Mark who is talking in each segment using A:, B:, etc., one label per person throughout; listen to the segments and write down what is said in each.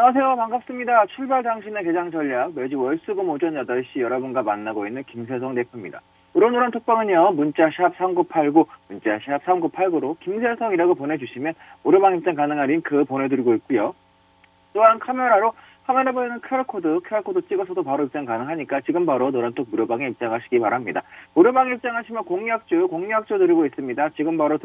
A: 안녕하세요. 반갑습니다. 출발 당신의 개장 전략 매주 월수금 오전 8시 여러분과 만나고 있는 김세성 대표입니다. 우런우런 톡방은요. 문자샵 3989, 문자샵 3989로 김세성이라고 보내주시면 오르방 입장 가능한 링크 보내드리고 있고요. 또한 카메라 보이는 QR코드 찍어서도 바로 입장 가능하니까 지금 바로 노란톡 무료방에 입장하시기 바랍니다. 무료방에 입장하시면 공략주 드리고 있습니다. 지금 바로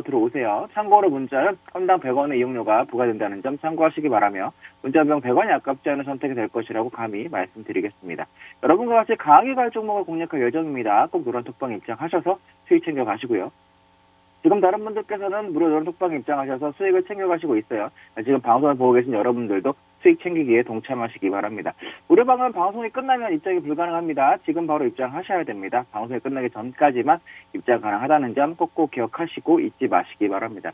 A: 들어오세요. 참고로 문자는 건당 100원의 이용료가 부과된다는 점 참고하시기 바라며 문자비용 100원이 아깝지 않은 선택이 될 것이라고 감히 말씀드리겠습니다. 여러분과 같이 강하게 갈 종목을 공략할 예정입니다. 꼭 노란톡방에 입장하셔서 수익 챙겨가시고요. 지금 다른 분들께서는 무료 노란톡방에 입장하셔서 수익을 챙겨가시고 있어요. 지금 방송을 보고 계신 여러분들도 수익 챙기기에 동참하시기 바랍니다. 무료방은 방송이 끝나면 입장이 불가능합니다. 지금 바로 입장하셔야 됩니다. 방송이 끝나기 전까지만 입장 가능하다는 점 꼭꼭 기억하시고 잊지 마시기 바랍니다.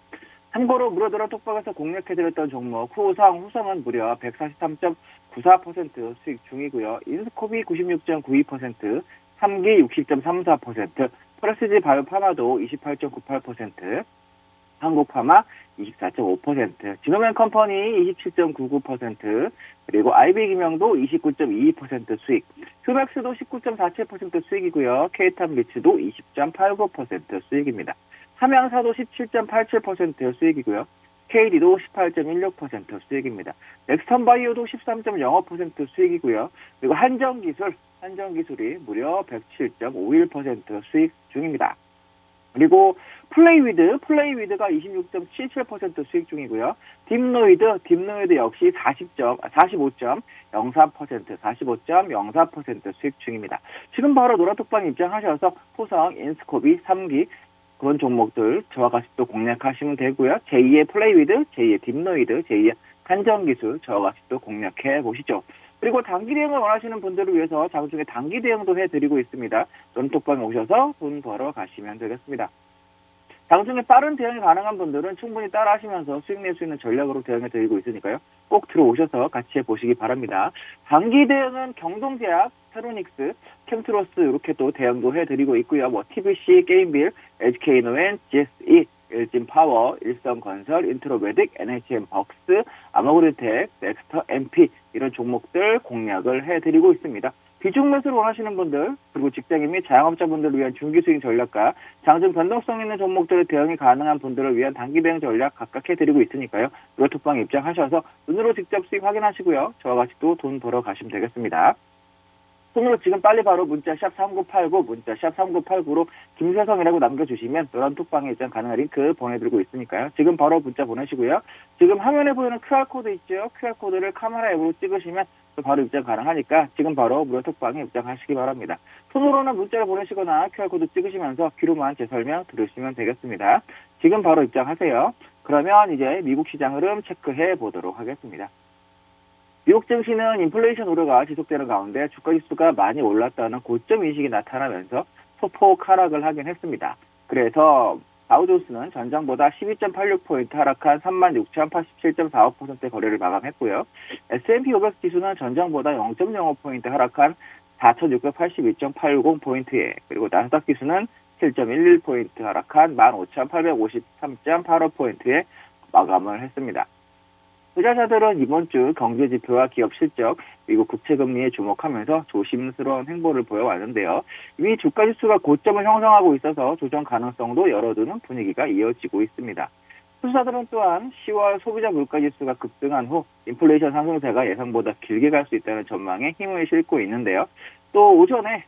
A: 참고로 무료 노란톡방에서 공략해드렸던 종목 후성은 무려 143.94% 수익 중이고요. 인스코비 96.92%, 3기 60.34%, 프레시지 바이오파마도 28.98%, 한국파마 24.5%, 지노맨 컴퍼니 27.99%, 그리고 IB기명도 29.22% 수익, 휴맥스도 19.47% 수익이고요. K탑리츠도 20.89% 수익입니다. 삼양사도 17.87% 수익이고요. KD도 18.16% 수익입니다. 넥스턴바이오도 13.05% 수익이고요. 그리고 한정기술이 무려 107.51% 수익 중입니다. 그리고 플레이위드가 26.77% 수익 중이고요. 딥노이드 역시 45.04% 수익 중입니다. 지금 바로 노란톡방 입장하셔서 후성, 인스코비, 3기 그런 종목들 저와 같이 또 공략하시면 되고요. 제2의 플레이위드, 제2의 딥노이드, 제2의 한정기술 저와 같이 또 공략해 보시죠. 그리고 단기 대응을 원하시는 분들을 위해서 장중에 단기 대응도 해드리고 있습니다. 노란톡방에 오셔서 돈 벌어 가시면 되겠습니다. 장중에 빠른 대응이 가능한 분들은 충분히 따라하시면서 수익 낼 수 있는 전략으로 대응해드리고 있으니까요. 꼭 들어오셔서 같이 해보시기 바랍니다. 단기 대응은 경동제약, 테로닉스, 캠트로스 이렇게 또 대응도 해드리고 있고요. TBC, 게임빌, HK노엔, GSE, 일진파워, 일성건설, 인트로베딕, NHN 벅스, 아마고리텍, 넥스터, MP 이런 종목들 공략을 해드리고 있습니다. 비중 매수를 원하시는 분들, 그리고 직장인 및 자영업자분들을 위한 중기수익 전략과 장중 변동성 있는 종목들의 대응이 가능한 분들을 위한 단기 대응 전략 각각 해드리고 있으니까요. 노란톡방에 입장하셔서 눈으로 직접 수익 확인하시고요. 저와 같이 또 돈 벌어 가시면 되겠습니다. 손으로 지금 빨리 바로 문자샵 3989로 김세성이라고 남겨주시면 노란톡방에 입장 가능한 링크 보내드리고 있으니까요. 지금 바로 문자 보내시고요. 지금 화면에 보이는 QR코드 있죠? QR코드를 카메라 앱으로 찍으시면 또 바로 입장 가능하니까 지금 바로 무료톡방에 입장하시기 바랍니다. 손으로는 문자를 보내시거나 QR코드 찍으시면서 귀로만 제 설명 들으시면 되겠습니다. 지금 바로 입장하세요. 그러면 이제 미국 시장 흐름 체크해 보도록 하겠습니다. 미국 증시는 인플레이션 우려가 지속되는 가운데 주가지수가 많이 올랐다는 고점 인식이 나타나면서 소폭 하락을 하긴 했습니다. 그래서 다우존스는 전장보다 12.86포인트 하락한 36,087.45%의 거래를 마감했고요. S&P 500 지수는 전장보다 0.05포인트 하락한 4,682.80포인트에, 그리고 나스닥 지수는 7.11포인트 하락한 15,853.85포인트에 마감을 했습니다. 투자자들은 이번 주 경제지표와 기업 실적, 미국 국채금리에 주목하면서 조심스러운 행보를 보여왔는데요. 이미 주가지수가 고점을 형성하고 있어서 조정 가능성도 열어두는 분위기가 이어지고 있습니다. 투자자들은 또한 10월 소비자 물가지수가 급등한 후 인플레이션 상승세가 예상보다 길게 갈 수 있다는 전망에 힘을 싣고 있는데요. 또 오전에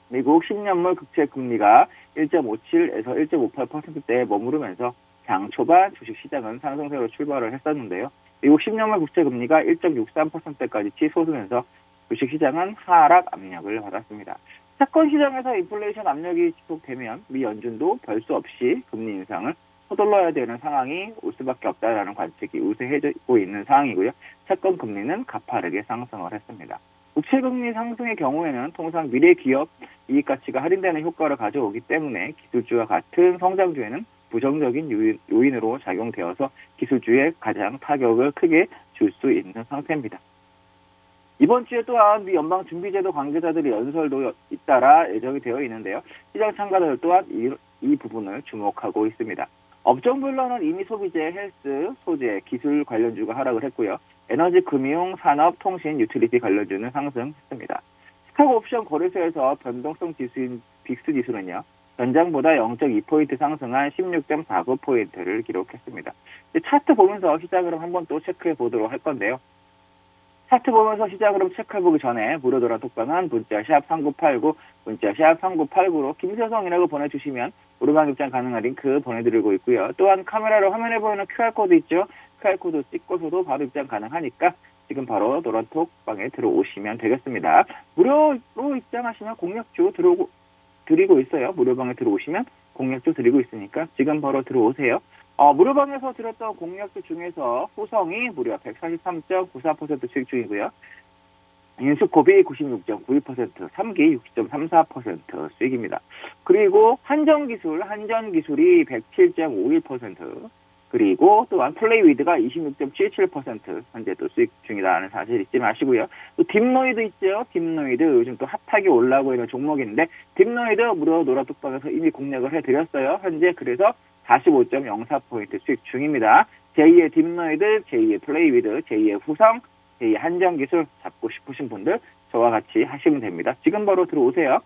A: 미국 10년물 국채금리가 1.57에서 1.58%대에 머무르면서 장 초반 주식시장은 상승세로 출발을 했었는데요. 미국 10년물 국채금리가 1.63%까지 치솟으면서 주식시장은 하락 압력을 받았습니다. 채권 시장에서 인플레이션 압력이 지속되면 미 연준도 별수 없이 금리 인상을 서둘러야 되는 상황이 올 수밖에 없다라는 관측이 우세해지고 있는 상황이고요. 채권 금리는 가파르게 상승을 했습니다. 국채금리 상승의 경우에는 통상 미래 기업 이익 가치가 할인되는 효과를 가져오기 때문에 기술주와 같은 성장주에는 부정적인 요인으로 작용되어서 기술주에 가장 타격을 크게 줄 수 있는 상태입니다. 이번 주에 또한 미 연방준비제도 관계자들의 연설도 잇따라 예정이 되어 있는데요. 시장 참가자들 또한 이 부분을 주목하고 있습니다. 업종별로는 이미 소비재, 헬스, 소재, 기술 관련주가 하락을 했고요. 에너지, 금융, 산업, 통신, 유틸리티 관련주는 상승했습니다. 시카고 옵션 거래소에서 변동성 지수인 빅스 지수는요, 전장보다 0.2포인트 상승한 16.49포인트를 기록했습니다. 차트 보면서 시장 흐름 한번 또 체크해 보도록 할 건데요. 차트 보면서 시장 흐름 체크해보기 전에 무료 도란 톡방은 문자 샵 3989, 문자 샵 3989로 김세성이라고 보내주시면 무료방 입장 가능한 링크 보내드리고 있고요. 또한 카메라로 화면에 보이는 QR코드 있죠? QR코드 찍고서도 바로 입장 가능하니까 지금 바로 노란톡방에 들어오시면 되겠습니다. 무료로 입장하시면 공략주 드리고 있어요. 무료방에 들어오시면 공략주 드리고 있으니까 지금 바로 들어오세요. 무료방에서 드렸던 공략주 중에서 호성이 무려 143.94% 수익 중이고요. 인스코비 96.92%, 3기 60.34% 수익입니다. 그리고 한전기술이 107.51%, 그리고 또한 플레이위드가 26.77% 현재 또 수익 중이라는 사실 잊지 마시고요. 또 딥노이드 있죠. 딥노이드 요즘 또 핫하게 올라오고 있는 종목인데 딥노이드 무료 노라톡방에서 이미 공략을 해드렸어요. 현재 그래서 45.04포인트 수익 중입니다. 제2의 딥노이드, 제2의 플레이위드, 제2의 후성, 제2의 한전기술 잡고 싶으신 분들 저와 같이 하시면 됩니다. 지금 바로 들어오세요.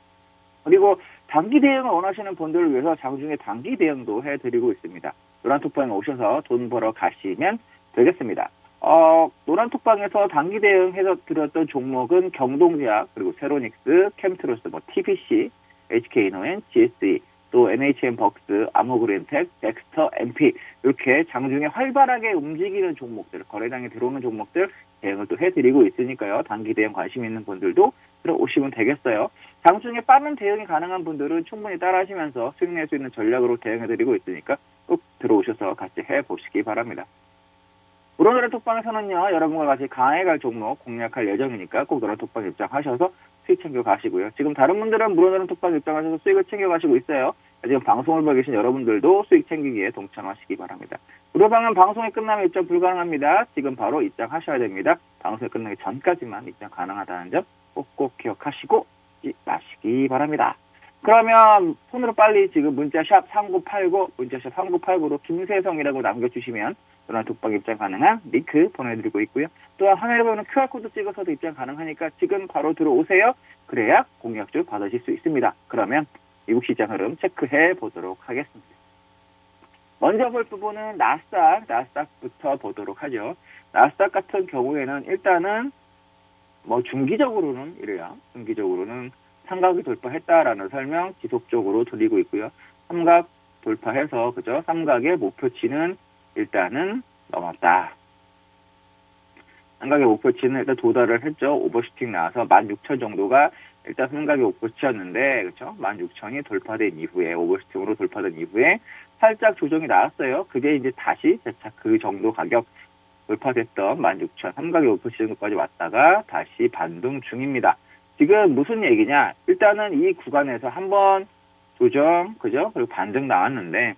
A: 그리고 단기 대응을 원하시는 분들을 위해서 장중에 단기 대응도 해드리고 있습니다. 노란톡방에 오셔서 돈 벌어 가시면 되겠습니다. 노란톡방에서 단기 대응해서 드렸던 종목은 경동제약, 그리고 세로닉스, 캠트로스, TPC, HK노엔, GSE, 또 NHN벅스, 아모그린텍, 덱스터, MP 이렇게 장중에 활발하게 움직이는 종목들, 거래량에 들어오는 종목들 대응을 또 해드리고 있으니까요. 단기 대응 관심 있는 분들도 들어오시면 되겠어요. 장중에 빠른 대응이 가능한 분들은 충분히 따라하시면서 수익 낼 수 있는 전략으로 대응해드리고 있으니까 꼭 들어오셔서 같이 해보시기 바랍니다. 무료노란 톡방에서는요, 여러분과 같이 강해갈 종목 공략할 예정이니까 꼭 노란 톡방 입장하셔서 수익 챙겨가시고요. 지금 다른 분들은 무료노란 톡방 입장하셔서 수익을 챙겨가시고 있어요. 지금 방송을 보고 계신 여러분들도 수익 챙기기에 동참하시기 바랍니다. 무료방은 방송이 끝나면 입장 불가능합니다. 지금 바로 입장하셔야 됩니다. 방송이 끝나기 전까지만 입장 가능하다는 점 꼭꼭 기억하시고 마시기 바랍니다. 그러면 손으로 빨리 지금 문자샵 3989, 문자샵 3989로 김세성이라고 남겨주시면 노란 톡방 입장 가능한 링크 보내드리고 있고요. 또한 화면에 보이는 QR코드 찍어서도 입장 가능하니까 지금 바로 들어오세요. 그래야 공략주 받으실 수 있습니다. 그러면 미국 시장 흐름 체크해 보도록 하겠습니다. 먼저 볼 부분은 나스닥부터 보도록 하죠. 나스닥 같은 경우에는 일단은 중기적으로는 이래요. 중기적으로는 삼각이 돌파했다라는 설명 지속적으로 드리고 있고요. 삼각 돌파해서 그죠? 삼각의 목표치는 일단은 넘었다. 삼각의 목표치는 일단 도달을 했죠. 오버슈팅 나와서 16,000 정도가 일단 삼각의 목표치였는데 그렇죠? 16,000이 돌파된 이후에 오버슈팅으로 돌파된 이후에 살짝 조정이 나왔어요. 그게 이제 다시 재차 그 정도 가격 돌파됐던 16,000 삼각의 목표치 정도까지 왔다가 다시 반등 중입니다. 지금 무슨 얘기냐? 일단은 이 구간에서 한번 조정, 그죠? 그리고 반등 나왔는데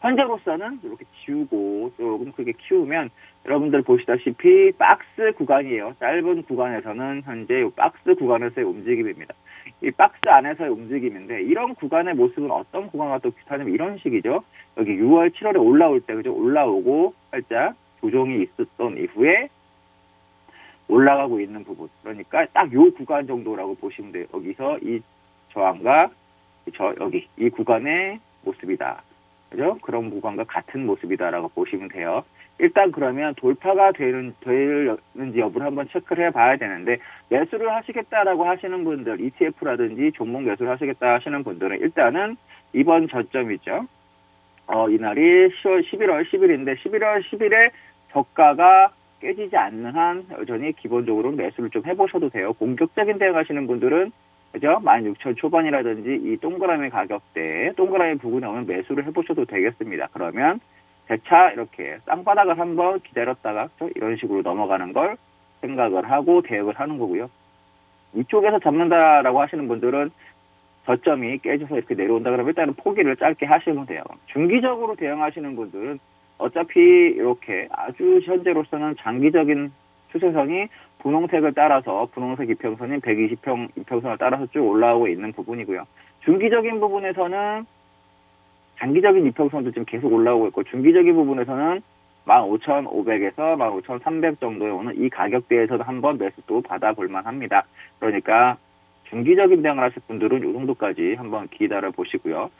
A: 현재로서는 이렇게 지우고 조금 크게 키우면 여러분들 보시다시피 박스 구간이에요. 짧은 구간에서는 현재 이 박스 구간에서의 움직임입니다. 이 박스 안에서의 움직임인데 이런 구간의 모습은 어떤 구간과 또 비슷하냐면 이런 식이죠. 여기 6월, 7월에 올라올 때 그죠? 올라오고 살짝 조정이 있었던 이후에 올라가고 있는 부분. 그러니까 딱 요 구간 정도라고 보시면 돼요. 여기서 이 저항과 여기 이 구간의 모습이다. 그죠? 그런 구간과 같은 모습이다라고 보시면 돼요. 일단 그러면 돌파가 되는지 여부를 한번 체크를 해봐야 되는데 매수를 하시겠다라고 하시는 분들, ETF라든지 종목 매수를 하시겠다 하시는 분들은 일단은 이번 저점이죠. 이날이 11월 10일인데 11월 10일에 저가가 깨지지 않는 한 여전히 기본적으로 매수를 좀 해보셔도 돼요. 공격적인 대응 하시는 분들은 그죠? 16,000 초반이라든지 이 동그라미 가격대, 동그라미 부근에 오면 매수를 해보셔도 되겠습니다. 그러면 재차 이렇게 쌍바닥을 한번 기다렸다가 이런 식으로 넘어가는 걸 생각을 하고 대응을 하는 거고요. 이쪽에서 잡는다라고 하시는 분들은 저점이 깨져서 이렇게 내려온다 그러면 일단은 포기를 짧게 하시면 돼요. 중기적으로 대응하시는 분들은 어차피 이렇게 아주 현재로서는 장기적인 추세선이 분홍색을 따라서 분홍색 이평선인 120평 이평선을 따라서 쭉 올라오고 있는 부분이고요. 중기적인 부분에서는 장기적인 이평선도 지금 계속 올라오고 있고 중기적인 부분에서는 15,500에서 15,300 정도에 오는 이 가격대에서도 한번 매수도 받아볼 만합니다. 그러니까 중기적인 대응을 하실 분들은 이 정도까지 한번 기다려 보시고요.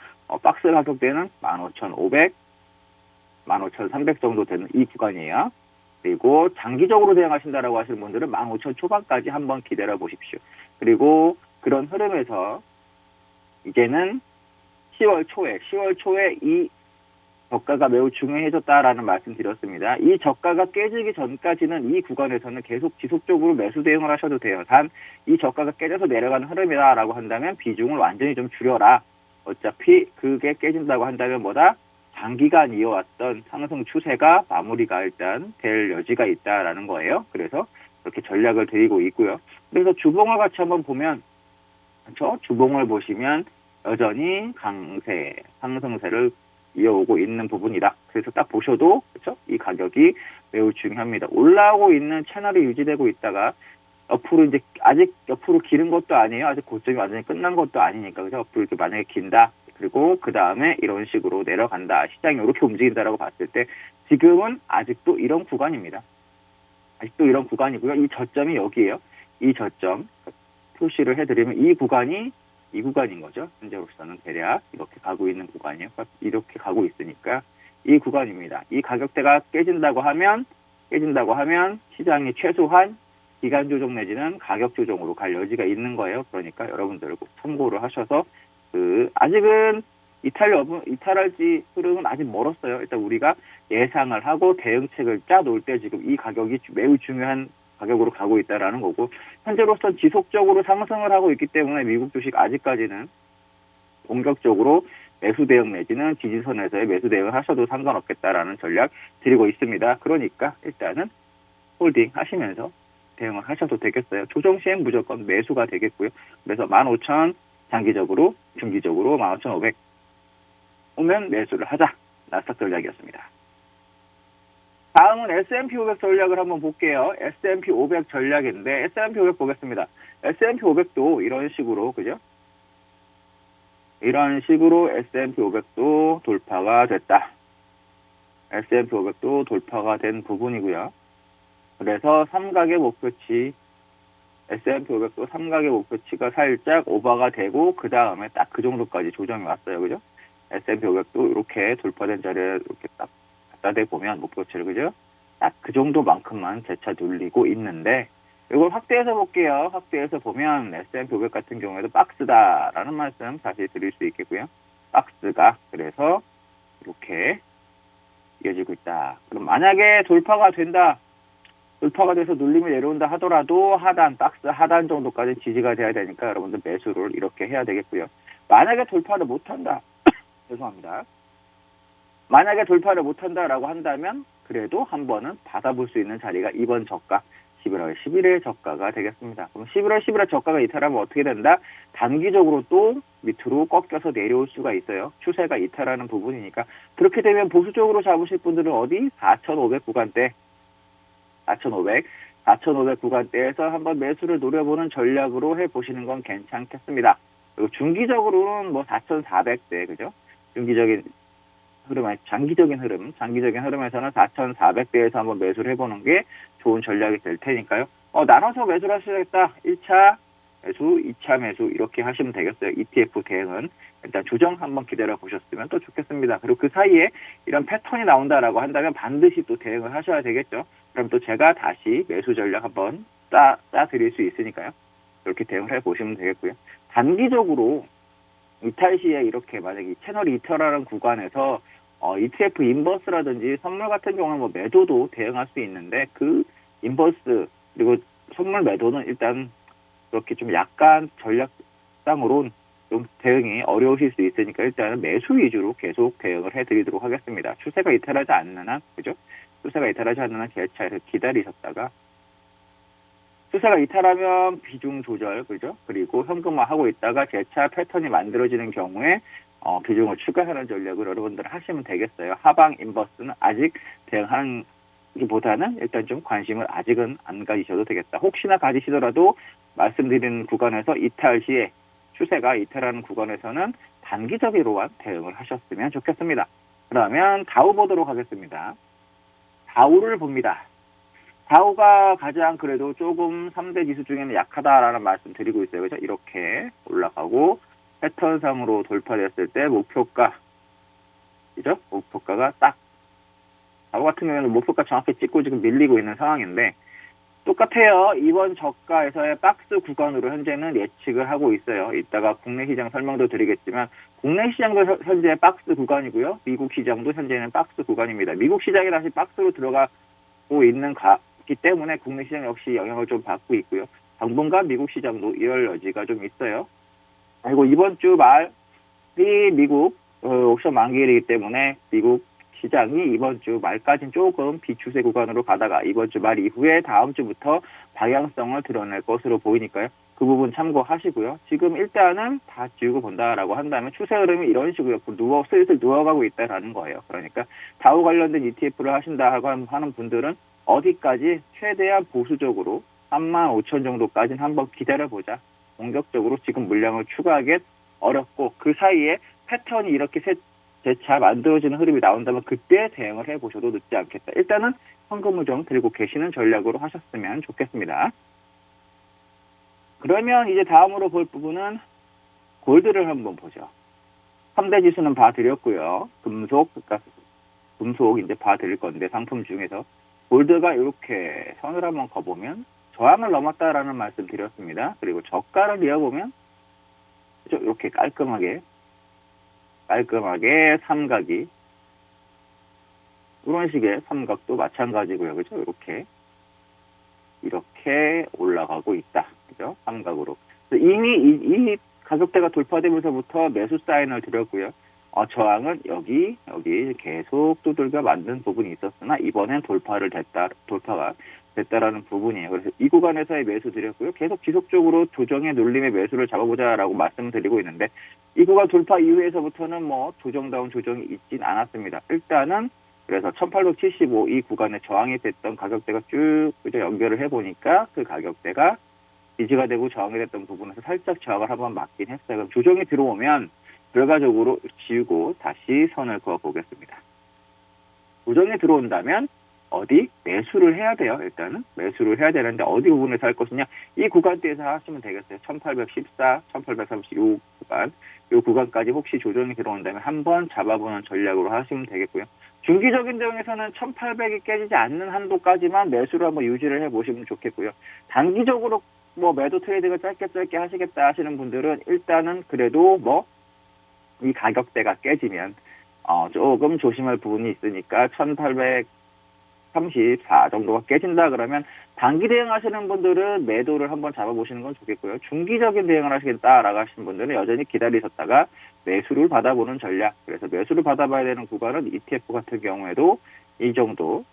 A: 박스 가격대는 15,500, 15,300 정도 되는 이 구간이에요. 그리고 장기적으로 대응하신다라고 하시는 분들은 15,000 초반까지 한번 기다려 보십시오. 그리고 그런 흐름에서 이제는 10월 초에 이 저가가 매우 중요해졌다라는 말씀 드렸습니다. 이 저가가 깨지기 전까지는 이 구간에서는 계속 지속적으로 매수 대응을 하셔도 돼요. 단 이 저가가 깨져서 내려가는 흐름이다라고 한다면 비중을 완전히 좀 줄여라. 어차피 그게 깨진다고 한다면 뭐다? 장기간 이어왔던 상승 추세가 마무리가 일단 될 여지가 있다라는 거예요. 그래서 그렇게 전략을 드리고 있고요. 그래서 주봉을 같이 한번 보면, 그렇죠? 주봉을 보시면 여전히 강세, 상승세를 이어오고 있는 부분이다. 그래서 딱 보셔도, 그렇죠? 이 가격이 매우 중요합니다. 올라오고 있는 채널이 유지되고 있다가 옆으로 이제 아직 옆으로 기른 것도 아니에요. 아직 고점이 완전히 끝난 것도 아니니까. 그래서 옆으로 이렇게 만약에 긴다. 그리고 그 다음에 이런 식으로 내려간다. 시장이 이렇게 움직인다라고 봤을 때 지금은 아직도 이런 구간입니다. 아직도 이런 구간이고요. 이 저점이 여기에요. 이 저점 표시를 해드리면 이 구간인 거죠. 현재로서는 대략 이렇게 가고 있는 구간이에요. 이렇게 가고 있으니까 이 구간입니다. 이 가격대가 깨진다고 하면 시장이 최소한 기간 조정 내지는 가격 조정으로 갈 여지가 있는 거예요. 그러니까 여러분들 꼭 참고를 하셔서 아직은 이탈할지 흐름은 아직 멀었어요. 일단 우리가 예상을 하고 대응책을 짜 놓을 때 지금 이 가격이 매우 중요한 가격으로 가고 있다라는 거고 현재로선 지속적으로 상승을 하고 있기 때문에 미국 주식 아직까지는 공격적으로 매수 대응 내지는 지지선에서의 매수 대응을 하셔도 상관없겠다라는 전략 드리고 있습니다. 그러니까 일단은 홀딩 하시면서 대응을 하셔도 되겠어요. 조정 시엔 무조건 매수가 되겠고요. 그래서 15,000 장기적으로, 중기적으로 15,500 오면 매수를 하자. 나스닥 전략이었습니다. 다음은 S&P 500 전략을 한번 볼게요. S&P 500 전략인데 S&P 500 보겠습니다. S&P 500도 이런 식으로, 그죠? 이런 식으로 S&P 500도 돌파가 됐다. S&P 500도 돌파가 된 부분이고요. 그래서 삼각의 목표치, S&P 500도 삼각의 목표치가 살짝 오버가 되고 그 다음에 딱 그 정도까지 조정이 왔어요. 그죠? S&P 500도 이렇게 돌파된 자리에 이렇게 딱 갖다 대보면 목표치를, 그죠? 딱 그 정도만큼만 재차 눌리고 있는데 이걸 확대해서 볼게요. 확대해서 보면 S&P 500 같은 경우에도 박스다라는 말씀 다시 드릴 수 있겠고요. 박스가 그래서 이렇게 이어지고 있다. 그럼 만약에 돌파가 돼서 눌림이 내려온다 하더라도 하단, 박스 하단 정도까지 지지가 돼야 되니까 여러분들 매수를 이렇게 해야 되겠고요. 만약에 돌파를 못한다. 죄송합니다. 만약에 돌파를 못한다라고 한다면 그래도 한 번은 받아볼 수 있는 자리가 이번 저가 11월 10일의 저가가 되겠습니다. 그럼 11월 10일의 저가가 이탈하면 어떻게 된다? 단기적으로 또 밑으로 꺾여서 내려올 수가 있어요. 추세가 이탈하는 부분이니까. 그렇게 되면 보수적으로 잡으실 분들은 어디? 4,500 구간대. 4,500 구간대에서 한번 매수를 노려보는 전략으로 해보시는 건 괜찮겠습니다. 그리고 중기적으로는 뭐 4,400대, 그죠? 장기적인 흐름에서는 4,400대에서 한번 매수를 해보는 게 좋은 전략이 될 테니까요. 나눠서 매수를 하셔야겠다. 1차 매수, 2차 매수 이렇게 하시면 되겠어요. ETF 대응은 일단 조정 한번 기다려 보셨으면 또 좋겠습니다. 그리고 그 사이에 이런 패턴이 나온다라고 한다면 반드시 또 대응을 하셔야 되겠죠. 그럼 또 제가 다시 매수 전략 한번 짜 드릴 수 있으니까요. 이렇게 대응을 해보시면 되겠고요. 단기적으로 이탈 시에 이렇게 만약에 채널이 이탈하는 구간에서 ETF 인버스라든지 선물 같은 경우는 뭐 매도도 대응할 수 있는데 그 인버스 그리고 선물 매도는 일단 그렇게 좀 약간 전략상으로 좀 대응이 어려우실 수 있으니까 일단은 매수 위주로 계속 대응을 해드리도록 하겠습니다. 추세가 이탈하지 않는 한, 그죠? 추세가 이탈하지 않는 한 재차에서 기다리셨다가 추세가 이탈하면 비중 조절, 그죠? 그리고 현금화 하고 있다가 재차 패턴이 만들어지는 경우에 비중을 추가하는 전략을 여러분들 하시면 되겠어요. 하방 인버스는 아직 대응하는 보다는 일단 좀 관심을 아직은 안 가지셔도 되겠다. 혹시나 가지시더라도 말씀드린 구간에서 이탈 시에 추세가 이탈하는 구간에서는 단기적으로만 대응을 하셨으면 좋겠습니다. 그러면 다우 보도록 하겠습니다. 다우를 봅니다. 다우가 가장 그래도 조금 3대 지수 중에는 약하다라는 말씀 드리고 있어요. 그죠? 이렇게 올라가고 패턴상으로 돌파됐을 때 목표가, 그죠? 목표가가 딱, 다우 같은 경우에는 목표가 정확히 찍고 지금 밀리고 있는 상황인데, 똑같아요. 이번 저가에서의 박스 구간으로 현재는 예측을 하고 있어요. 이따가 국내 시장 설명도 드리겠지만, 국내 시장도 현재 박스 구간이고요. 미국 시장도 현재는 박스 구간입니다. 미국 시장이 다시 박스로 들어가고 있는 기 때문에 국내 시장 역시 영향을 좀 받고 있고요. 당분간 미국 시장도 이럴 여지가 좀 있어요. 그리고 이번 주 말이 미국 옵션 만기일이기 때문에 미국 시장이 이번 주 말까지는 조금 비추세 구간으로 가다가 이번 주 말 이후에 다음 주부터 방향성을 드러낼 것으로 보이니까요. 그 부분 참고하시고요. 지금 일단은 다 지우고 본다라고 한다면 추세 흐름이 이런 식으로 슬슬 누워가고 있다라는 거예요. 그러니까 다우 관련된 ETF를 하신다고 하는 분들은 어디까지 최대한 보수적으로 35,000 정도까지는 한번 기다려보자. 공격적으로 지금 물량을 추가하기 어렵고 그 사이에 패턴이 이렇게 재차 만들어지는 흐름이 나온다면 그때 대응을 해보셔도 늦지 않겠다. 일단은 현금을 좀 들고 계시는 전략으로 하셨으면 좋겠습니다. 그러면 이제 다음으로 볼 부분은 골드를 한번 보죠. 3대 지수는 봐드렸고요. 금속 이제 봐드릴 건데 상품 중에서 골드가 이렇게 선을 한번 거보면 저항을 넘었다라는 말씀 드렸습니다. 그리고 저가를 이어보면 이렇게 깔끔하게 삼각이 이런 식의 삼각도 마찬가지고요. 그죠? 이렇게 올라가고 있다. 그죠? 삼각으로. 이미 이 가격대가 돌파되면서부터 매수 사인을 드렸고요. 저항은 여기 계속 두들겨 만든 부분이 있었으나 이번엔 돌파가 됐다라는 부분이에요. 그래서 이 구간에서의 매수 드렸고요. 계속 지속적으로 조정의 눌림의 매수를 잡아보자라고 말씀드리고 있는데 이 구간 돌파 이후에서부터는 뭐 조정다운 조정이 있진 않았습니다. 일단은 그래서 1875 이 구간에 저항이 됐던 가격대가 쭉 연결을 해보니까 그 가격대가 지지가 되고 저항이 됐던 부분에서 살짝 저항을 한번 맞긴 했어요. 그럼 조정이 들어오면 결과적으로 지우고 다시 선을 그어 보겠습니다. 조정이 들어온다면 어디 매수를 해야 돼요. 일단은 매수를 해야 되는데 어디 부분에서 할 것이냐, 이 구간대에서 하시면 되겠어요. 1814, 1835 구간, 이 구간까지 혹시 조정이 들어온다면 한번 잡아보는 전략으로 하시면 되겠고요. 중기적인 대응에서는 1800이 깨지지 않는 한도까지만 매수를 한번 유지를 해보시면 좋겠고요. 단기적으로 뭐 매도 트레이드가 짧게 하시겠다 하시는 분들은 일단은 그래도 뭐 이 가격대가 깨지면 조금 조심할 부분이 있으니까 1834 정도가 깨진다 그러면 단기 대응하시는 분들은 매도를 한번 잡아보시는 건 좋겠고요. 중기적인 대응을 하시겠다라고 하시는 분들은 여전히 기다리셨다가 매수를 받아보는 전략. 그래서 매수를 받아봐야 되는 구간은 ETF 같은 경우에도 이 정도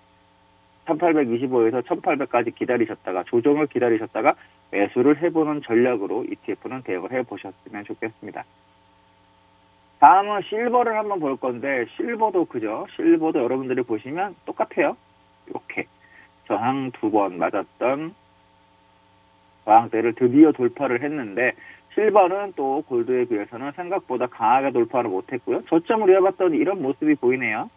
A: 1825에서 1800까지 기다리셨다가 조정을 기다리셨다가 매수를 해보는 전략으로 ETF는 대응을 해보셨으면 좋겠습니다. 다음은 실버를 한번 볼 건데 실버도 여러분들이 보시면 똑같아요. 이렇게 저항 2번 맞았던 저항대를 드디어 돌파를 했는데 실버는 또 골드에 비해서는 생각보다 강하게 돌파를 못했고요. 저점을 이어봤더니 이런 모습이 보이네요.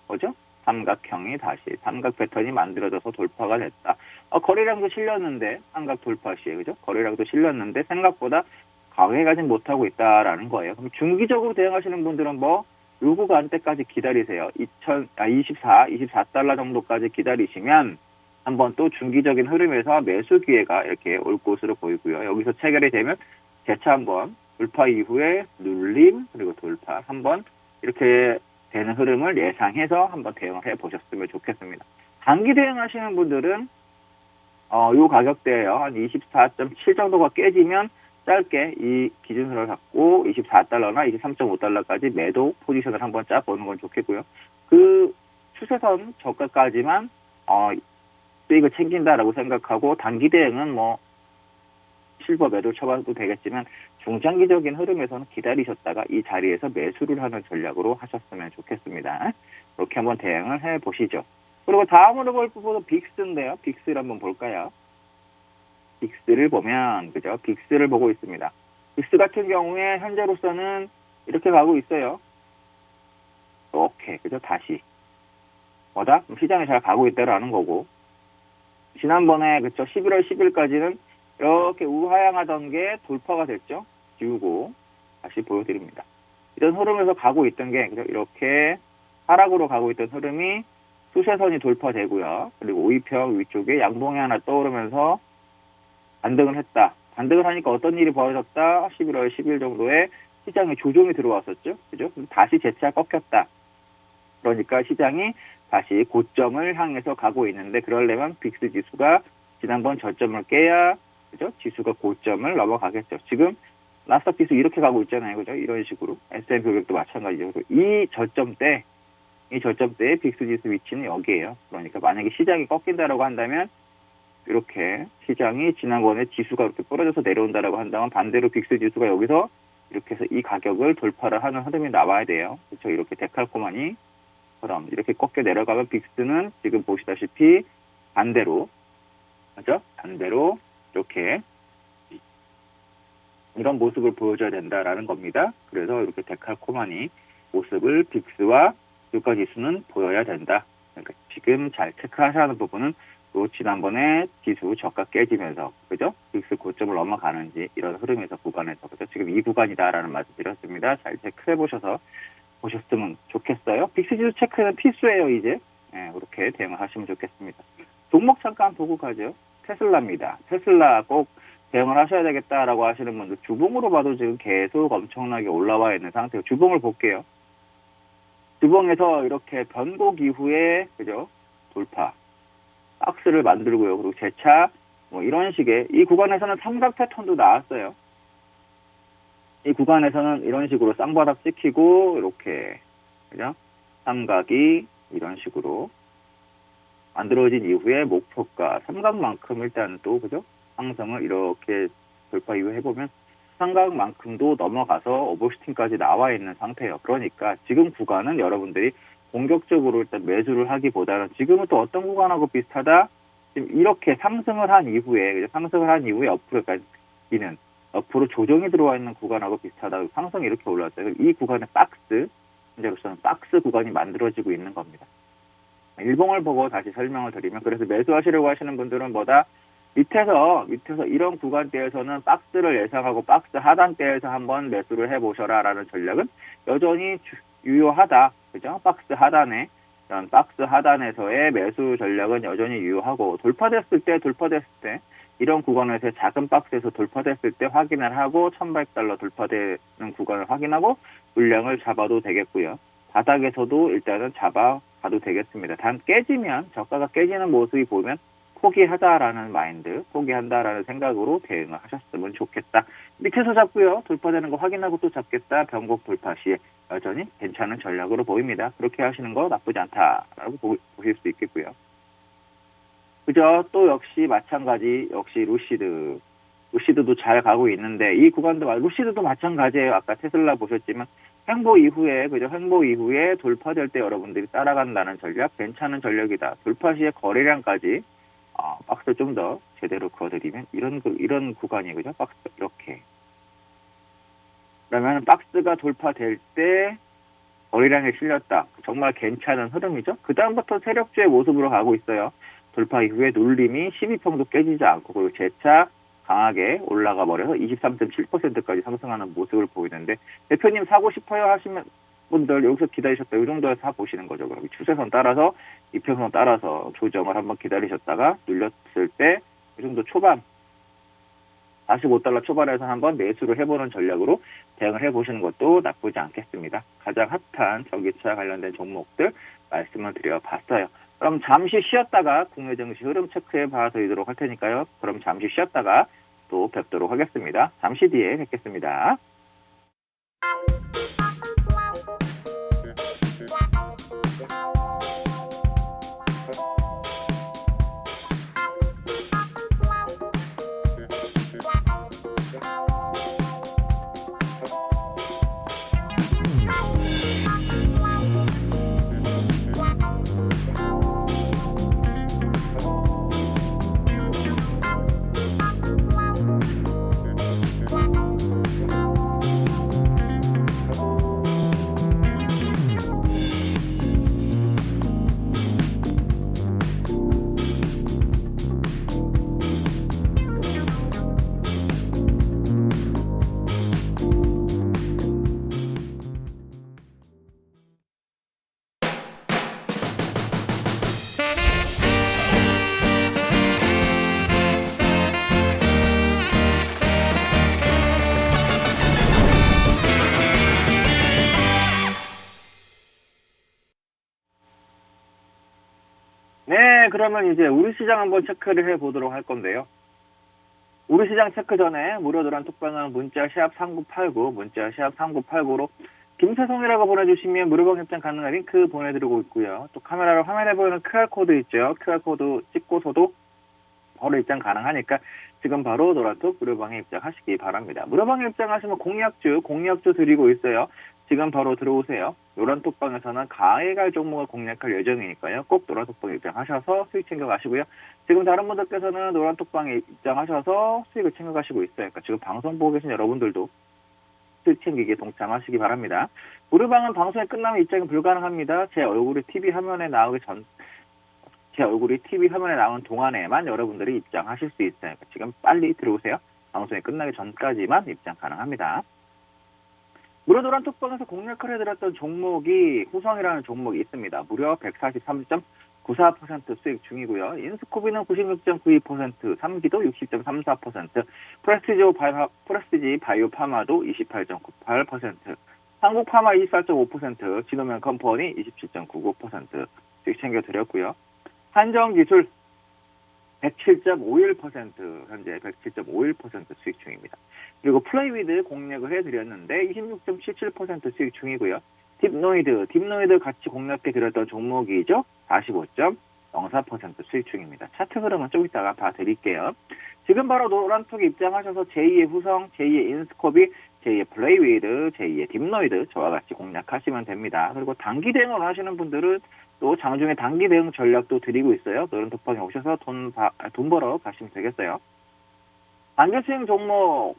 A: 뭐죠? 삼각형이 다시 삼각 패턴이 만들어져서 돌파가 됐다. 거래량도 실렸는데 삼각 돌파 시에 그죠? 거래량도 실렸는데 생각보다 강하게 가진 못하고 있다라는 거예요. 그럼 중기적으로 대응하시는 분들은 요 구간 때까지 기다리세요. 24달러 정도까지 기다리시면 한번 또 중기적인 흐름에서 매수 기회가 이렇게 올 것으로 보이고요. 여기서 체결이 되면 재차 한번 돌파 이후에 눌림 그리고 돌파 한번 이렇게 되는 흐름을 예상해서 한번 대응을 해보셨으면 좋겠습니다. 단기 대응하시는 분들은 요 가격대예요. 한 24.7 정도가 깨지면 짧게 이 기준선을 갖고 24달러나 23.5달러까지 매도 포지션을 한번 짜보는 건 좋겠고요. 그 추세선 저가까지만 수익을 챙긴다라고 생각하고 단기 대응은 실버 매도 쳐봐도 되겠지만 중장기적인 흐름에서는 기다리셨다가 이 자리에서 매수를 하는 전략으로 하셨으면 좋겠습니다. 이렇게 한번 대응을 해보시죠. 그리고 다음으로 볼 부분은 빅스인데요. 빅스를 한번 볼까요? 빅스를 보면 빅스를 보고 있습니다. 빅스 같은 경우에 현재로서는 이렇게 가고 있어요. 이렇게, 그죠? 다시. 뭐다? 시장이 잘 가고 있다라는 거고. 지난번에, 그쵸? 11월 10일까지는 이렇게 우하향하던 게 돌파가 됐죠? 지우고, 다시 보여드립니다. 이런 흐름에서 가고 있던 게, 그죠? 이렇게 하락으로 가고 있던 흐름이 수세선이 돌파되고요. 그리고 5위평 위쪽에 양봉이 하나 떠오르면서 반등을 했다. 반등을 하니까 어떤 일이 벌어졌다? 11월 10일 정도에 시장에 조정이 들어왔었죠. 그죠? 다시 재차 꺾였다. 그러니까 시장이 다시 고점을 향해서 가고 있는데, 그러려면 빅스 지수가 지난번 저점을 깨야, 그죠? 지수가 고점을 넘어가겠죠. 지금 나스닥 지수 이렇게 가고 있잖아요. 그죠? 이런 식으로. S&P 500도 마찬가지죠. 이 저점 때의 빅스 지수 위치는 여기에요. 그러니까 만약에 시장이 꺾인다라고 한다면, 이렇게 시장이 지난번에 지수가 이렇게 부러져서 내려온다라고 한다면 반대로 빅스 지수가 여기서 이렇게 해서 이 가격을 돌파를 하는 흐름이 나와야 돼요. 그렇죠? 이렇게 데칼코마니 처럼 이렇게 꺾여 내려가면 빅스는 지금 보시다시피 반대로, 그죠? 반대로 이렇게 이런 모습을 보여줘야 된다라는 겁니다. 그래서 이렇게 데칼코마니 모습을 빅스와 유가 지수는 보여야 된다. 그러니까 지금 잘 체크하셔야 하는 부분은 또 지난번에 지수 저가 깨지면서, 그죠? 빅스 고점을 넘어가는지 이런 흐름에서 구간에서, 그죠? 지금 이 구간이다라는 말씀 드렸습니다. 잘 체크해 보셨으면 좋겠어요. 빅스 지수 체크는 필수예요, 이제. 네, 그렇게 대응을 하시면 좋겠습니다. 종목 잠깐 보고 가죠. 테슬라입니다. 테슬라 꼭 대응을 하셔야 되겠다라고 하시는 분들, 주봉으로 봐도 지금 계속 엄청나게 올라와 있는 상태예요. 주봉을 볼게요. 주봉에서 이렇게 변곡 이후에, 그죠? 돌파. 박스를 만들고요. 그리고 재차 뭐 이런 식의, 이 구간에서는 삼각 패턴도 나왔어요. 이 구간에서는 이런 식으로 쌍바닥 찍히고 이렇게, 그죠? 삼각이 이런 식으로 만들어진 이후에 목표가 삼각만큼 일단 또, 그죠? 상승을 이렇게 돌파 이후에 해보면 삼각만큼도 넘어가서 오버슈팅까지 나와 있는 상태예요. 그러니까 지금 구간은 여러분들이 공격적으로 일단 매수를 하기보다는 지금은 또 어떤 구간하고 비슷하다? 지금 이렇게 상승을 한 이후에 옆으로 조정이 들어와 있는 구간하고 비슷하다. 상승이 이렇게 올라왔어요. 이 구간의 박스, 현재로서는 박스 구간이 만들어지고 있는 겁니다. 일봉을 보고 다시 설명을 드리면, 그래서 매수하시려고 하시는 분들은 뭐다? 밑에서 이런 구간대에서는 박스를 예상하고 박스 하단대에서 한번 매수를 해보셔라라는 전략은 여전히 유효하다. 그죠? 박스 하단에서의 매수 전략은 여전히 유효하고, 돌파됐을 때 이런 구간에서 작은 박스에서 돌파됐을 때 확인을 하고 $1,100 돌파되는 구간을 확인하고 물량을 잡아도 되겠고요. 바닥에서도 일단은 잡아가도 되겠습니다. 단 깨지면, 저가가 깨지는 모습이 보이면 포기하자라는 마인드, 포기한다라는 생각으로 대응을 하셨으면 좋겠다. 밑에서 잡고요. 돌파되는 거 확인하고 또 잡겠다. 변곡 돌파 시에 여전히 괜찮은 전략으로 보입니다. 그렇게 하시는 거 나쁘지 않다라고 보실 수 있겠고요. 그죠? 또 역시 마찬가지, 역시 루시드도 잘 가고 있는데, 이 구간도, 루시드도 마찬가지예요. 아까 테슬라 보셨지만, 횡보 이후에 돌파될 때 여러분들이 따라간다는 전략, 괜찮은 전략이다. 돌파 시에 거래량까지, 박스 좀 더 제대로 그어드리면, 이런 구간이, 그죠? 박스, 이렇게. 그러면 박스가 돌파될 때, 거래량에 실렸다. 정말 괜찮은 흐름이죠? 그다음부터 세력주의 모습으로 가고 있어요. 돌파 이후에 눌림이 12평도 깨지지 않고, 그리고 재차 강하게 올라가 버려서 23.7%까지 상승하는 모습을 보이는데, 대표님 사고 싶어요 하시면 분들 여기서 기다리셨다. 이 정도에서 사보시는 거죠. 그럼 추세선 따라서, 이평선 따라서 조정을 한번 기다리셨다가 눌렸을 때 이 정도 초반, $45 초반에서 한번 매수를 해보는 전략으로 대응을 해보시는 것도 나쁘지 않겠습니다. 가장 핫한 전기차 관련된 종목들 말씀을 드려봤어요. 그럼 잠시 쉬었다가 국내 증시 흐름 체크해 봐드리도록 할 테니까요. 그럼 잠시 쉬었다가 또 뵙도록 하겠습니다. 잠시 뒤에 뵙겠습니다. 그러면 이제 우리 시장 한번 체크를 해보도록 할 건데요. 우리 시장 체크 전에 무료 노란 톡방은 문자 샵 3989, 문자 샵 3989로 김세성이라고 보내주시면 무료방 입장 가능한 링크 보내드리고 있고요. 또 카메라로 화면에 보이는 QR코드 있죠. QR코드 찍고서도 바로 입장 가능하니까 지금 바로 노란톡 무료방에 입장하시기 바랍니다. 무료방에 입장하시면 공략주 드리고 있어요. 지금 바로 들어오세요. 노란톡방에서는 강하게 갈 종목을 공략할 예정이니까요. 꼭 노란톡방에 입장하셔서 수익 챙겨가시고요. 지금 다른 분들께서는 노란톡방에 입장하셔서 수익을 챙겨가시고 있어요. 그러니까 지금 방송 보고 계신 여러분들도 수익 챙기기에 동참하시기 바랍니다. 무료방은 방송이 끝나면 입장이 불가능합니다. 제 얼굴이 TV 화면에 나오는 동안에만 여러분들이 입장하실 수 있어요. 그러니까 지금 빨리 들어오세요. 방송이 끝나기 전까지만 입장 가능합니다. 무료 노란톡방에서 공략을 해드렸던 종목이 후성이라는 종목이 있습니다. 무려 143.94% 수익 중이고요. 인스코비는 96.92%, 3기도 60.34%, 프레스티지 바이오파마도 28.98%, 한국파마 24.5%, 진호면 컴퍼니 27.99% 수익 챙겨드렸고요. 한정기술 107.51%, 현재 107.51% 수익 중입니다. 그리고 플레이위드 공략을 해드렸는데 26.77% 수익 중이고요. 딥노이드 같이 공략해드렸던 종목이죠. 45.04% 수익 중입니다. 차트 흐름은 좀 이따가 봐드릴게요. 지금 바로 노란톡에 입장하셔서 제2의 후성, 제2의 인스코비, 제2의 플레이위드, 제2의 딥노이드 저와 같이 공략하시면 됩니다. 그리고 단기 대응을 원하시는 분들은 또 장중에 단기 대응 전략도 드리고 있어요. 노란톡방에 오셔서 돈 벌어 가시면 되겠어요. 단기 수익 종목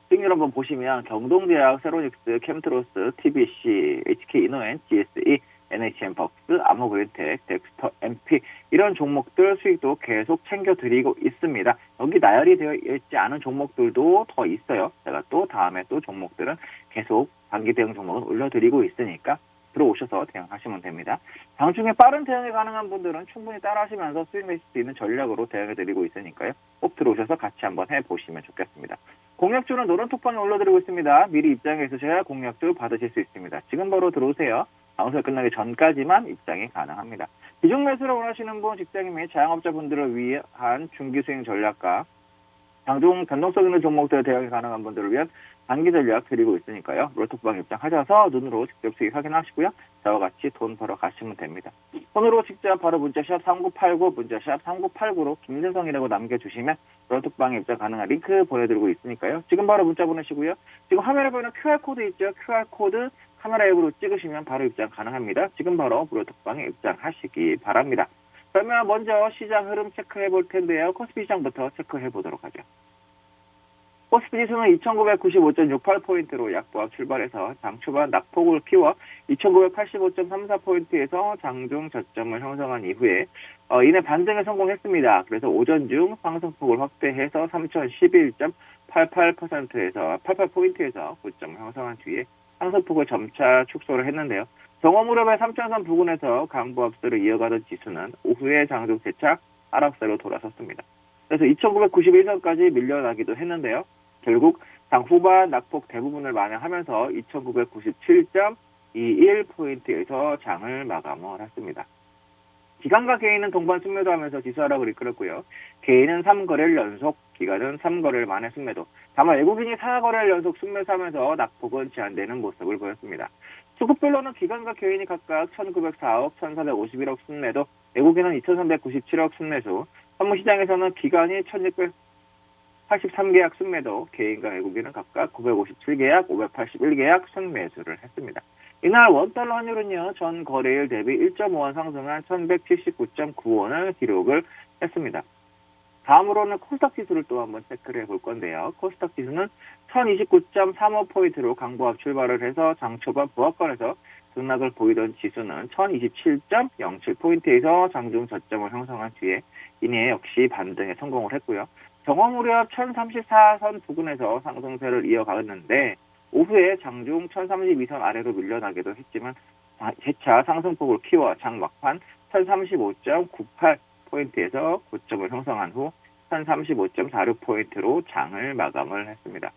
A: 수익률 한번 보시면 경동제약, 세로닉스, 캠트로스, TBC, HK이노엔, GSE, NHN벅스, 아모그린텍, 덱스터, MP 이런 종목들 수익도 계속 챙겨드리고 있습니다. 여기 나열이 되어 있지 않은 종목들도 더 있어요. 제가 또 다음에 또 종목들은 계속 단기 대응 종목은 올려드리고 있으니까 들어오셔서 대응하시면 됩니다. 장중에 빠른 대응이 가능한 분들은 충분히 따라하시면서 수익 내실 수 있는 전략으로 대응해드리고 있으니까요. 꼭 들어오셔서 같이 한번 해보시면 좋겠습니다. 공략주는 노란톡방에 올려드리고 있습니다. 미리 입장해 있으셔야 공략주 받으실 수 있습니다. 지금 바로 들어오세요. 방송이 끝나기 전까지만 입장이 가능합니다. 비중 매수를 원하시는 분, 직장인 및 자영업자분들을 위한 중기 수익 전략과 장중 변동성 있는 종목들 대응이 가능한 분들을 위한 단기 전략 드리고 있으니까요. 노란톡방 입장하셔서 눈으로 직접 수익 확인하시고요. 저와 같이 돈 벌어 가시면 됩니다. 손으로 직접 바로 문자샵 3989, 문자샵 3989로 김세성이라고 남겨주시면 노란톡방에 입장 가능한 링크 보내드리고 있으니까요. 지금 바로 문자 보내시고요. 지금 화면에 보이는 QR코드 있죠. QR코드 카메라 앱으로 찍으시면 바로 입장 가능합니다. 지금 바로 노란톡방에 입장하시기 바랍니다. 그러면 먼저 시장 흐름 체크해 볼 텐데요. 코스피 시장부터 체크해 보도록 하죠. 코스피 지수는 2995.68포인트로 약보합 출발해서 장 초반 낙폭을 키워 2985.34포인트에서 장중 저점을 형성한 이후에 이내 반등에 성공했습니다. 그래서 오전 중 상승폭을 확대해서 3011.88%에서 88포인트에서 고점을 형성한 뒤에 상승폭을 점차 축소를 했는데요. 정오 무렵에 3천선 부근에서 강보합세를 이어가던 지수는 오후에 장중 재차 하락세로 돌아섰습니다. 그래서 2991선까지 밀려나기도 했는데요. 결국 장 후반 낙폭 대부분을 만회하면서 2997.21포인트에서 장을 마감을 했습니다. 기관과 개인은 동반 순매도하면서 지수 하락을 이끌었고요. 개인은 3거래일 연속, 기관은 3거래일 만에 순매도. 다만 외국인이 4거래일 연속 순매수하면서 낙폭은 제한되는 모습을 보였습니다. 수급별로는 기관과 개인이 각각 1,904억, 1,451억 순매도, 외국인은 2,397억 순매수, 선물시장에서는 기관이 1,683계약 순매도, 개인과 외국인은 각각 957계약, 581계약 순매수를 했습니다. 이날 원달러 환율은요, 전 거래일 대비 1.5원 상승한 1179.9원을 기록을 했습니다. 다음으로는 코스닥 지수를 또 한번 체크를 해볼 건데요. 코스닥 지수는 1029.35포인트로 강보합 출발을 해서 장 초반 보합권에서 등락을 보이던 지수는 1027.07포인트에서 장중 저점을 형성한 뒤에 이내 역시 반등에 성공을 했고요. 정오 무렵 1034선 부근에서 상승세를 이어가는데 오후에 장중 1032선 아래로 밀려나기도 했지만 재차 상승폭을 키워 장 막판 1035.98포인트에서 고점을 형성한 후 1035.46포인트로 장을 마감을 했습니다.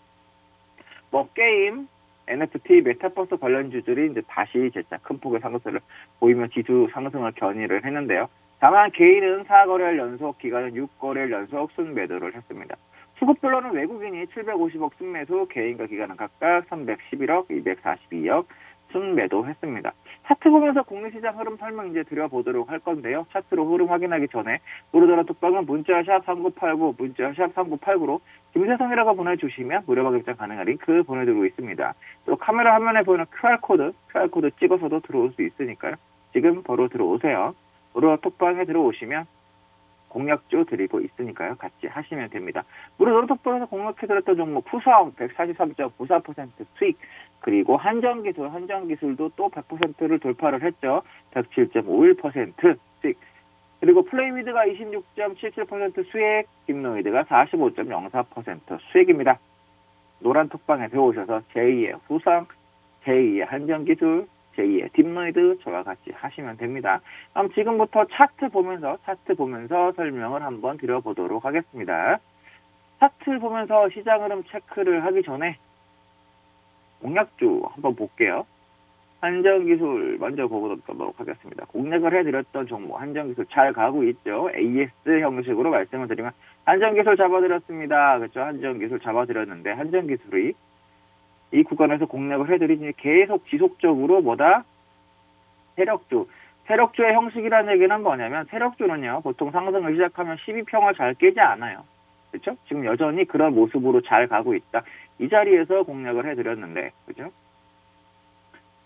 A: 게임, NFT, 메타버스 관련주들이 이제 다시 재차 큰 폭의 상승을 보이며 지수 상승을 견인을 했는데요. 다만 개인은 4거래일 연속, 기관은 6거래일 연속 순매도를 했습니다. 수급별로는 외국인이 750억 순매수, 개인과 기관은 각각 311억, 242억 순매도했습니다. 차트 보면서 국내시장 흐름 설명 이제 드려보도록 할 건데요. 차트로 흐름 확인하기 전에 노르더라 톡방은 문자샵 3989, 문자샵 3989로 김세성이라고 보내주시면 무료방 입장 가능한 링크 보내드리고 있습니다. 또 카메라 화면에 보이는 QR코드 찍어서도 들어올 수 있으니까요. 지금 바로 들어오세요. 노르더라 톡방에 들어오시면 공략주 드리고 있으니까요. 같이 하시면 됩니다. 무료 노트북에서 공략해드렸던 종목 후성 143.94% 수익, 그리고 한정기술도 또 100%를 돌파를 했죠. 107.51% 수익. 그리고 플레이미드가 26.77% 수익, 딥노이드가 45.04% 수익입니다. 노란 톡방에 들어오셔서 제2의 후성, 제2의 한정기술, 제2의 딥노이드 저와 같이 하시면 됩니다. 그럼 지금부터 차트 보면서 설명을 한번 드려보도록 하겠습니다. 차트 보면서 시장 흐름 체크를 하기 전에 공략주 한번 볼게요. 한정기술 먼저 보도록 하겠습니다. 공략을 해드렸던 종목 한정기술 잘 가고 있죠. AS 형식으로 말씀을 드리면 한정기술 잡아드렸습니다. 그렇죠? 한정기술 잡아드렸는데 한정기술이 이 구간에서 공략을 해드리니 계속 지속적으로 세력주의 형식이라는 얘기는 뭐냐면 세력주는요 보통 상승을 시작하면 12평을 잘 깨지 않아요. 그렇죠? 지금 여전히 그런 모습으로 잘 가고 있다. 이 자리에서 공략을 해드렸는데 그렇죠?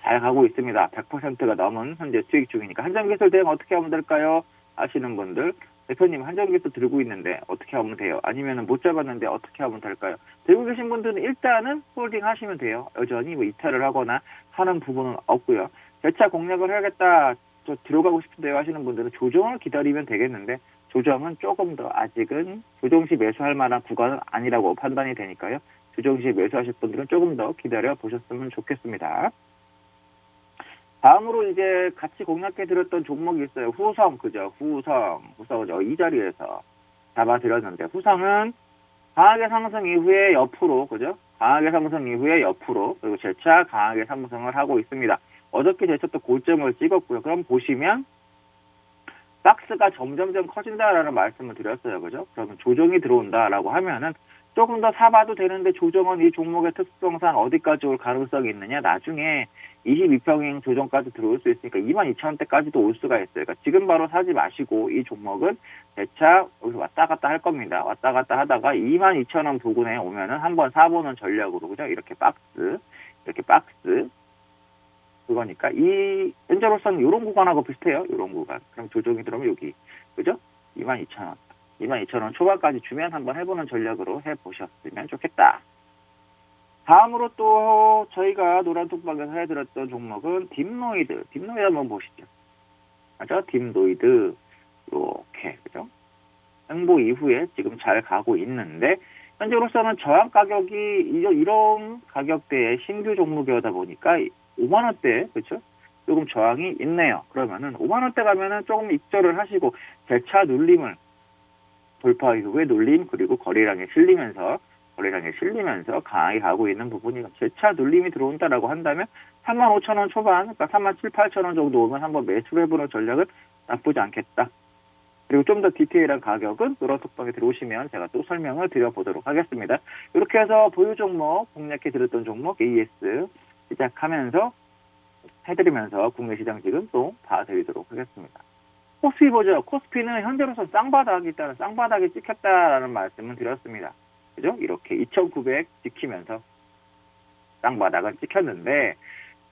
A: 잘 가고 있습니다. 100%가 넘은 현재 수익 중이니까 한정기술 대응 어떻게 하면 될까요? 아시는 분들 대표님 한정기술 들고 있는데 어떻게 하면 돼요? 아니면 못 잡았는데 어떻게 하면 될까요? 들고 계신 분들은 일단은 홀딩 하시면 돼요. 여전히 이탈을 하거나 하는 부분은 없고요. 재차 공략을 해야겠다, 저 들어가고 싶은데요 하시는 분들은 조정을 기다리면 되겠는데 조정은 조금 더 아직은 조정 시 매수할 만한 구간은 아니라고 판단이 되니까요. 조정 시 매수하실 분들은 조금 더 기다려 보셨으면 좋겠습니다. 다음으로 이제 같이 공략해드렸던 종목이 있어요. 후성, 그죠? 후성은 이 자리에서 잡아드렸는데, 후성은 강하게 상승 이후에 옆으로, 그죠? 강하게 상승 이후에 옆으로, 그리고 재차 강하게 상승을 하고 있습니다. 어저께 재차 또 고점을 찍었고요. 그럼 보시면, 박스가 점점점 커진다라는 말씀을 드렸어요. 그죠? 그러면 조정이 들어온다라고 하면은, 조금 더 사봐도 되는데 조정은 이 종목의 특성상 어디까지 올 가능성이 있느냐? 나중에 22평행 조정까지 들어올 수 있으니까 22,000원대까지도 올 수가 있어요. 그러니까 지금 바로 사지 마시고 이 종목은 재차 여기서 왔다 갔다 할 겁니다. 왔다 갔다 하다가 22,000원 부근에 오면은 한번 사보는 전략으로, 그죠? 이렇게 박스 그거니까 이 현재로서는 이런 구간하고 비슷해요. 이런 구간. 그럼 조정이 들어오면 여기, 그죠? 22,000원 초반까지 주면 한번 해보는 전략으로 해보셨으면 좋겠다. 다음으로 또 저희가 노란톡방에서 해드렸던 종목은 딥노이드 한번 보시죠. 맞죠? 딥노이드 이렇게, 그죠? 행보 이후에 지금 잘 가고 있는데 현재로서는 저항 가격이 이런 가격대의 신규 종목이다 보니까 5만 원대, 그렇죠? 조금 저항이 있네요. 그러면은 5만 원대 가면은 조금 입절을 하시고 재차 눌림을 돌파 이후에 눌림, 그리고 거래량에 실리면서 강하게 가고 있는 부분이 재차 눌림이 들어온다라고 한다면 35,000원 초반, 그러니까 37,000~38,000원 정도 오면 한번 매수를 해보는 전략은 나쁘지 않겠다. 그리고 좀 더 디테일한 가격은 노란톡방에 들어오시면 제가 또 설명을 드려보도록 하겠습니다. 이렇게 해서 보유 종목, 공략해 드렸던 종목 AS 시작하면서 해드리면서 국내 시장 지금 또 봐드리도록 하겠습니다. 코스피 보죠. 코스피는 현재로서 쌍바닥이 있다는, 쌍바닥이 찍혔다라는 말씀을 드렸습니다. 그죠? 이렇게 2,900 지키면서 쌍바닥은 찍혔는데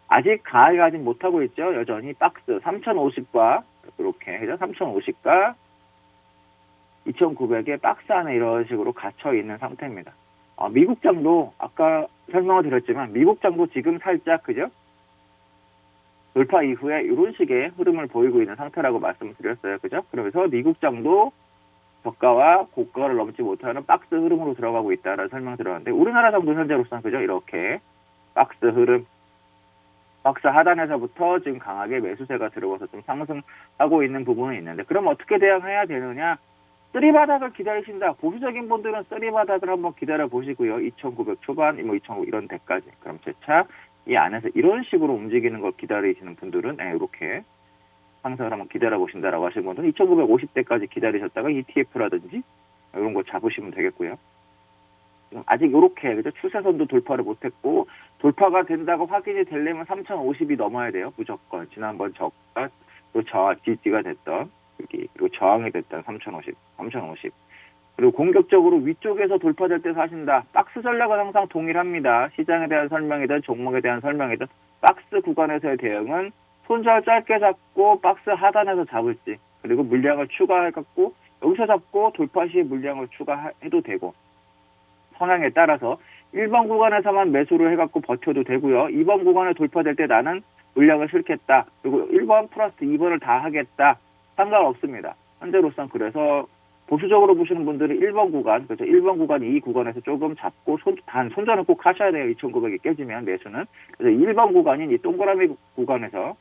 A: 아직 강하게 가진 못하고 있죠. 여전히 박스 3,050과 이렇게 해서 3,050과 2,900의 박스 안에 이런 식으로 갇혀 있는 상태입니다. 미국장도 아까 설명을 드렸지만 미국장도 지금 살짝, 그죠? 돌파 이후에 이런 식의 흐름을 보이고 있는 상태라고 말씀을 드렸어요. 그죠? 그러면서 미국장도 저가와 고가를 넘지 못하는 박스 흐름으로 들어가고 있다라는 설명 드렸는데 우리나라 정도 현재로서는, 그죠? 이렇게 박스 흐름, 박스 하단에서부터 지금 강하게 매수세가 들어와서 좀 상승하고 있는 부분은 있는데 그럼 어떻게 대응해야 되느냐? 쓰리바닥을 기다리신다. 보수적인 분들은 쓰리바닥을 한번 기다려 보시고요. 2,900 초반, 2,900 이런 데까지. 그럼 재차 이 안에서 이런 식으로 움직이는 걸 기다리시는 분들은 이렇게 상승을 한번 기다려 보신다라고 하시는 분들은 2950대까지 기다리셨다가 ETF라든지 이런 거 잡으시면 되겠고요. 아직 이렇게 그죠? 추세선도 돌파를 못했고 돌파가 된다고 확인이 되려면 3050이 넘어야 돼요. 무조건 지난번 저가 또 저하 지지가 됐던 여기 그리고 저항이 됐던 3050 그리고 공격적으로 위쪽에서 돌파될 때 사신다. 박스 전략은 항상 동일합니다. 시장에 대한 설명이든 종목에 대한 설명이든 박스 구간에서의 대응은 손절 짧게 잡고 박스 하단에서 잡을지 그리고 물량을 추가해갖고 여기서 잡고 돌파 시에 물량을 추가해도 되고 성향에 따라서 1번 구간에서만 매수를 해갖고 버텨도 되고요. 2번 구간에 돌파될 때 나는 물량을 실겠다. 그리고 1번 플러스 2번을 다 하겠다. 상관없습니다. 현재로선 그래서 보수적으로 보시는 분들은 1번 구간, 그렇죠. 1번 구간, 이 구간에서 조금 잡고 손절은 꼭 하셔야 돼요. 2,900이 깨지면 매수는. 그래서 1번 구간인 이 동그라미 구간에서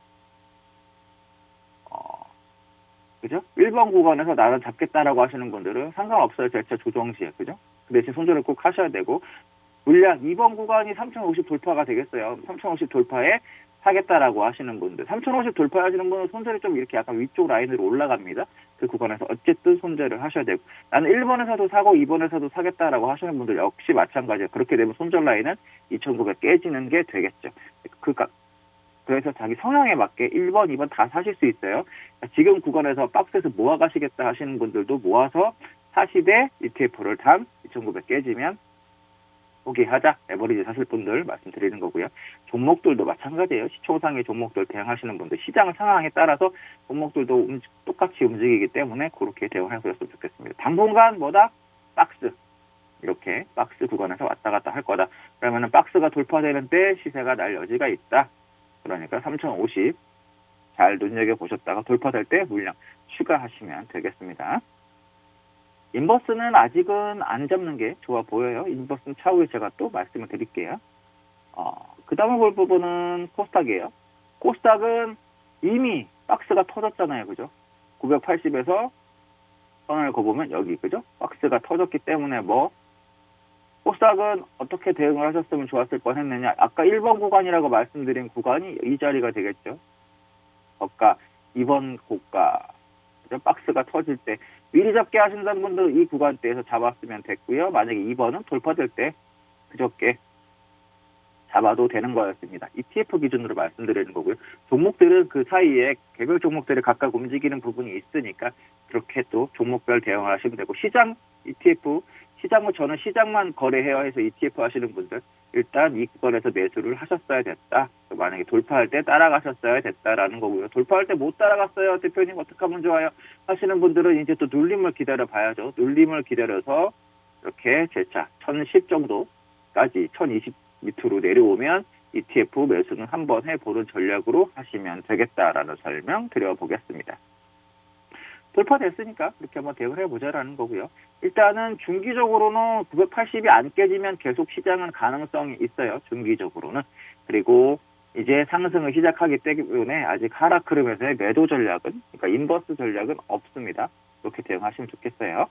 A: 그죠? 1번 구간에서 나를 잡겠다라고 하시는 분들은 상관없어요. 절차 조정 시에. 그죠? 그 대신 손절을 꼭 하셔야 되고, 물량 2번 구간이 3050 돌파가 되겠어요. 3050 돌파에 사겠다라고 하시는 분들. 3050 돌파하시는 분은 손절이 좀 이렇게 약간 위쪽 라인으로 올라갑니다. 그 구간에서 어쨌든 손절을 하셔야 되고, 나는 1번에서도 사고 2번에서도 사겠다라고 하시는 분들 역시 마찬가지예요. 그렇게 되면 손절 라인은 2900 깨지는 게 되겠죠. 그래서 자기 성향에 맞게 1번, 2번 다 사실 수 있어요. 지금 구간에서 박스에서 모아 가시겠다 하시는 분들도 모아서 사시되 ETF를 단 2,900 깨지면 포기하자. 에버리지 사실 분들 말씀드리는 거고요. 종목들도 마찬가지예요. 시초상의 종목들 대응하시는 분들 시장 상황에 따라서 종목들도 똑같이 움직이기 때문에 그렇게 대응하셨으면 좋겠습니다. 당분간 뭐다? 박스. 이렇게 박스 구간에서 왔다 갔다 할 거다. 그러면은 박스가 돌파되는 때 시세가 날 여지가 있다. 그러니까 3050 잘 눈여겨보셨다가 돌파될 때 물량 추가하시면 되겠습니다. 인버스는 아직은 안 잡는 게 좋아 보여요. 인버스는 차후에 제가 또 말씀을 드릴게요. 그 다음에 볼 부분은 코스닥이에요. 코스닥은 이미 박스가 터졌잖아요. 그죠? 980에서 선을 그어보면 여기 그죠? 박스가 터졌기 때문에 코스닥은 어떻게 대응을 하셨으면 좋았을 뻔했느냐. 아까 1번 구간이라고 말씀드린 구간이 이 자리가 되겠죠. 저가 2번 고가 박스가 터질 때 미리 잡게 하신다는 분들 이 구간대에서 잡았으면 됐고요. 만약에 2번은 돌파될 때 그저께 잡아도 되는 거였습니다. ETF 기준으로 말씀드리는 거고요. 종목들은 그 사이에 개별 종목들이 각각 움직이는 부분이 있으니까 그렇게 또 종목별 대응을 하시면 되고 시장 ETF 시장은 저는 시장만 거래해야 해서 ETF 하시는 분들 일단 이 구간에서 매수를 하셨어야 됐다. 만약에 돌파할 때 따라가셨어야 됐다라는 거고요. 돌파할 때 못 따라갔어요. 대표님 어떻게 하면 좋아요? 하시는 분들은 이제 또 눌림을 기다려 봐야죠. 눌림을 기다려서 이렇게 재차 1010 정도까지 1020 밑으로 내려오면 ETF 매수는 한번 해보는 전략으로 하시면 되겠다라는 설명 드려보겠습니다. 돌파됐으니까 그렇게 한번 대응을 해보자라는 거고요. 일단은 중기적으로는 980이 안 깨지면 계속 시장은 가능성이 있어요. 중기적으로는. 그리고 이제 상승을 시작하기 때문에 아직 하락 흐름에서의 매도 전략은 그러니까 인버스 전략은 없습니다. 그렇게 대응하시면 좋겠어요.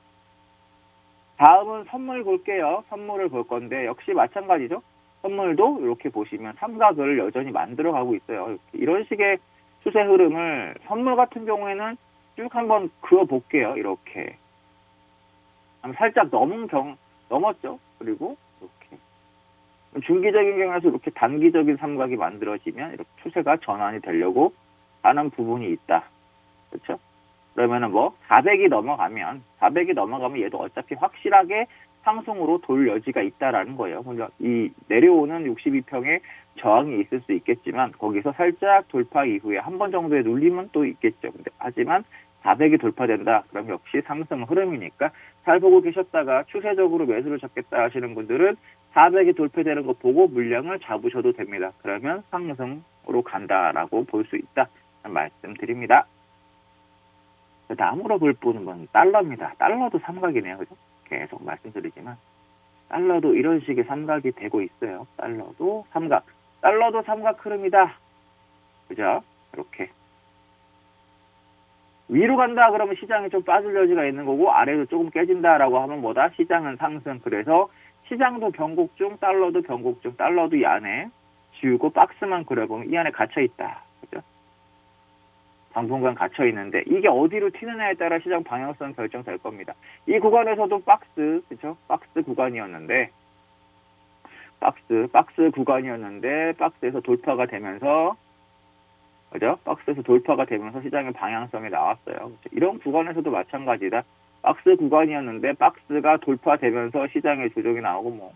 A: 다음은 선물 볼게요. 선물을 볼 건데 역시 마찬가지죠. 선물도 이렇게 보시면 삼각을 여전히 만들어가고 있어요. 이런 식의 추세 흐름을 선물 같은 경우에는 쭉 한번 그어볼게요. 이렇게 살짝 넘었죠. 그리고 이렇게 중기적인 경우에서 이렇게 단기적인 삼각이 만들어지면 이렇게 추세가 전환이 되려고 하는 부분이 있다. 그렇죠? 그러면은 400이 넘어가면 얘도 어차피 확실하게 상승으로 돌 여지가 있다라는 거예요. 이 내려오는 62평에 저항이 있을 수 있겠지만 거기서 살짝 돌파 이후에 한 번 정도의 눌림은 또 있겠죠. 근데 하지만 400이 돌파된다. 그럼 역시 상승 흐름이니까 잘 보고 계셨다가 추세적으로 매수를 잡겠다 하시는 분들은 400이 돌파되는 거 보고 물량을 잡으셔도 됩니다. 그러면 상승으로 간다라고 볼 수 있다. 말씀드립니다. 다음으로 볼 부분은 달러입니다. 달러도 삼각이네요. 그죠? 계속 말씀드리지만 달러도 이런 식의 삼각이 되고 있어요. 달러도 삼각 흐름이다. 그죠? 이렇게 위로 간다 그러면 시장이 좀 빠질 여지가 있는 거고 아래로 조금 깨진다라고 하면 시장은 상승. 그래서 시장도 변곡 중 달러도 변곡 중 달러도 이 안에 지우고 박스만 그려보면 이 안에 갇혀 있다. 그죠? 당분간 갇혀 있는데 이게 어디로 튀느냐에 따라 시장 방향성 결정될 겁니다. 이 구간에서도 박스, 그죠? 박스 구간이었는데 박스 구간이었는데 박스에서 돌파가 되면서 그죠? 박스에서 돌파가 되면서 시장의 방향성이 나왔어요. 그렇죠? 이런 구간에서도 마찬가지다. 박스 구간이었는데 박스가 돌파되면서 시장의 조정이 나오고 뭐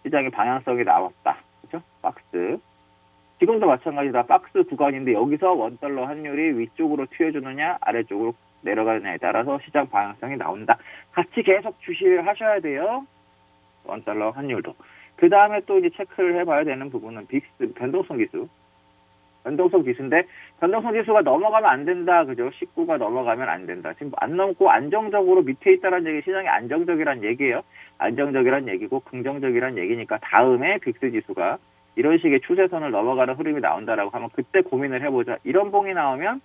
A: 시장의 방향성이 나왔다. 그죠? 박스. 지금도 마찬가지다. 박스 구간인데 여기서 원달러 환율이 위쪽으로 튀어주느냐 아래쪽으로 내려가느냐에 따라서 시장 방향성이 나온다. 같이 계속 주시를 하셔야 돼요. 원달러 환율도. 그 다음에 또 이제 체크를 해봐야 되는 부분은 빅스 변동성 지수. 변동성 지수인데 변동성 지수가 넘어가면 안 된다. 그죠? 19가 넘어가면 안 된다. 지금 안 넘고 안정적으로 밑에 있다는 얘기, 시장이 안정적이란 얘기예요. 안정적이란 얘기고 긍정적이란 얘기니까 다음에 빅스 지수가 이런 식의 추세선을 넘어가는 흐름이 나온다라고 하면 그때 고민을 해보자. 이런 봉이 나오면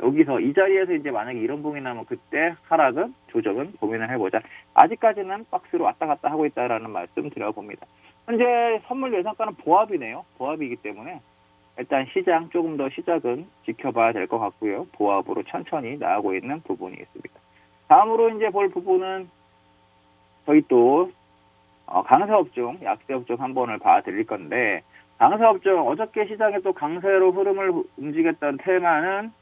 A: 여기서 이 자리에서 이제 만약에 이런 봉이 나오면 그때 하락은 조정은 고민을 해보자. 아직까지는 박스로 왔다 갔다 하고 있다라는 말씀 드려봅니다. 현재 선물 예상가는 보합이네요. 보합이기 때문에 일단 시장 조금 더 시작은 지켜봐야 될 것 같고요. 보합으로 천천히 나가고 있는 부분이 있습니다. 다음으로 이제 볼 부분은 저희 또 강세업종, 약세업종 한 번을 봐드릴 건데 강세업종 어저께 시장에 또 강세로 흐름을 움직였던 테마는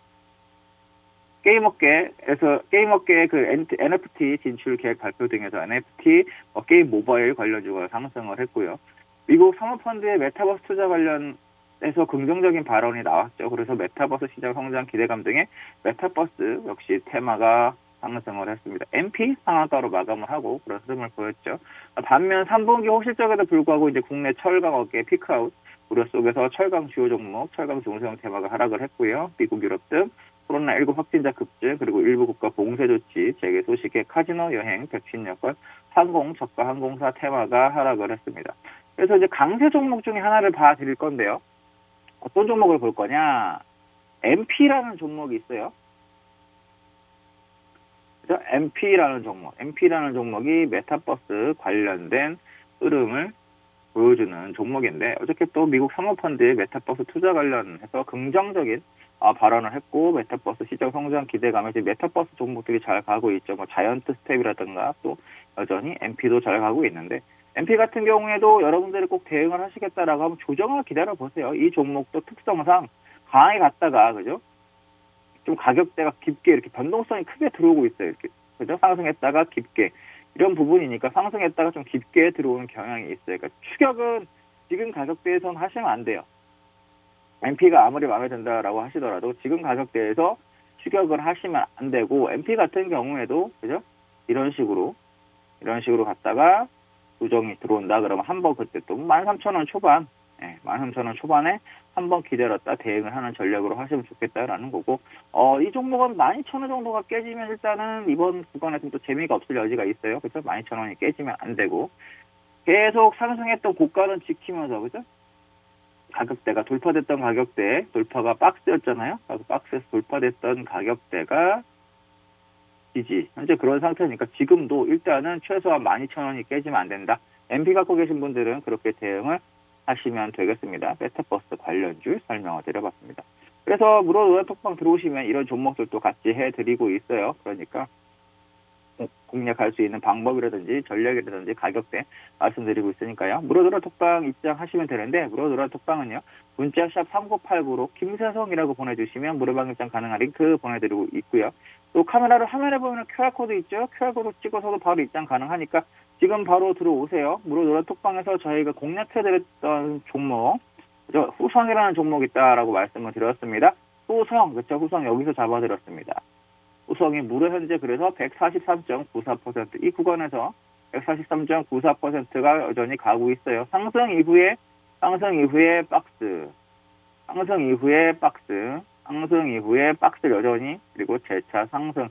A: 게임업계의 그 NFT 진출 계획 발표 등에서 NFT 게임 모바일 관련주가 상승을 했고요. 미국 사모펀드의 메타버스 투자 관련해서 긍정적인 발언이 나왔죠. 그래서 메타버스 시장 성장 기대감 등의 메타버스 역시 테마가 상승을 했습니다. MP 상한가로 마감을 하고 그런 흐름을 보였죠. 반면 3분기 호실적에도 불구하고 이제 국내 철강 업계 피크아웃 우려 속에서 철강 주요 종목, 철강 중소형 테마가 하락을 했고요. 미국, 유럽 등 코로나19 확진자 급증, 그리고 일부 국가 봉쇄 조치, 재개 소식에 카지노, 여행, 백신 여건, 항공, 저가 항공사 테마가 하락을 했습니다. 그래서 이제 강세 종목 중에 하나를 봐드릴 건데요. 어떤 종목을 볼 거냐? MP라는 종목이 있어요. 그죠? MP라는 종목이 메타버스 관련된 흐름을 보여주는 종목인데 어저께 또 미국 사모펀드의 메타버스 투자 관련해서 긍정적인 발언을 했고 메타버스 시장 성장 기대감에 이제 메타버스 종목들이 잘 가고 있죠. 뭐 자이언트 스텝이라든가 또 여전히 MP도 잘 가고 있는데 MP 같은 경우에도 여러분들이 꼭 대응을 하시겠다라고 하면 조정을 기다려 보세요. 이 종목도 특성상 강하게 갔다가 그죠? 좀 가격대가 깊게 이렇게 변동성이 크게 들어오고 있어요. 이렇게 그죠? 상승했다가 깊게 이런 부분이니까 상승했다가 좀 깊게 들어오는 경향이 있어요. 그러니까 추격은 지금 가격대에선 하시면 안 돼요. MP가 아무리 마음에 든다라고 하시더라도 지금 가격대에서 추격을 하시면 안 되고 MP 같은 경우에도 그죠? 이런 식으로 갔다가 조정이 들어온다 그러면 한번 그때 또 13,000원 초반 13,000원 초반에 한번 기다렸다 대응을 하는 전략으로 하시면 좋겠다라는 거고 이 종목은 12,000원 정도가 깨지면 일단은 이번 구간에서 또 재미가 없을 여지가 있어요. 그래서 12,000원이 깨지면 안 되고 계속 상승했던 고가는 지키면서 그죠? 가격대가 돌파됐던 가격대 돌파가 박스였잖아요. 박스에서 돌파됐던 가격대가 지지 현재 그런 상태니까 지금도 일단은 최소한 12,000원이 깨지면 안 된다. MP 갖고 계신 분들은 그렇게 대응을 하시면 되겠습니다. 메타버스 관련주 설명을 드려봤습니다. 그래서 무료 톡방 들어오시면 이런 종목들도 같이 해드리고 있어요. 그러니까 공략할 수 있는 방법이라든지 전략이라든지 가격대 말씀드리고 있으니까요. 무료드라 톡방 입장하시면 되는데 무료드라 톡방은요. 문자샵 3989로 김세성이라고 보내주시면 무료방 입장 가능한 링크 보내드리고 있고요. 또 카메라로 화면에 보이는 QR코드 있죠. QR코드 찍어서도 바로 입장 가능하니까 지금 바로 들어오세요. 무료드라 톡방에서 저희가 공략해드렸던 종목 후성이라는 종목 있다라고 말씀을 드렸습니다. 후성 여기서 잡아드렸습니다. 후성이 무려 현재 그래서 143.94% 이 구간에서 143.94%가 여전히 가고 있어요. 상승 이후에 박스 여전히 그리고 재차 상승.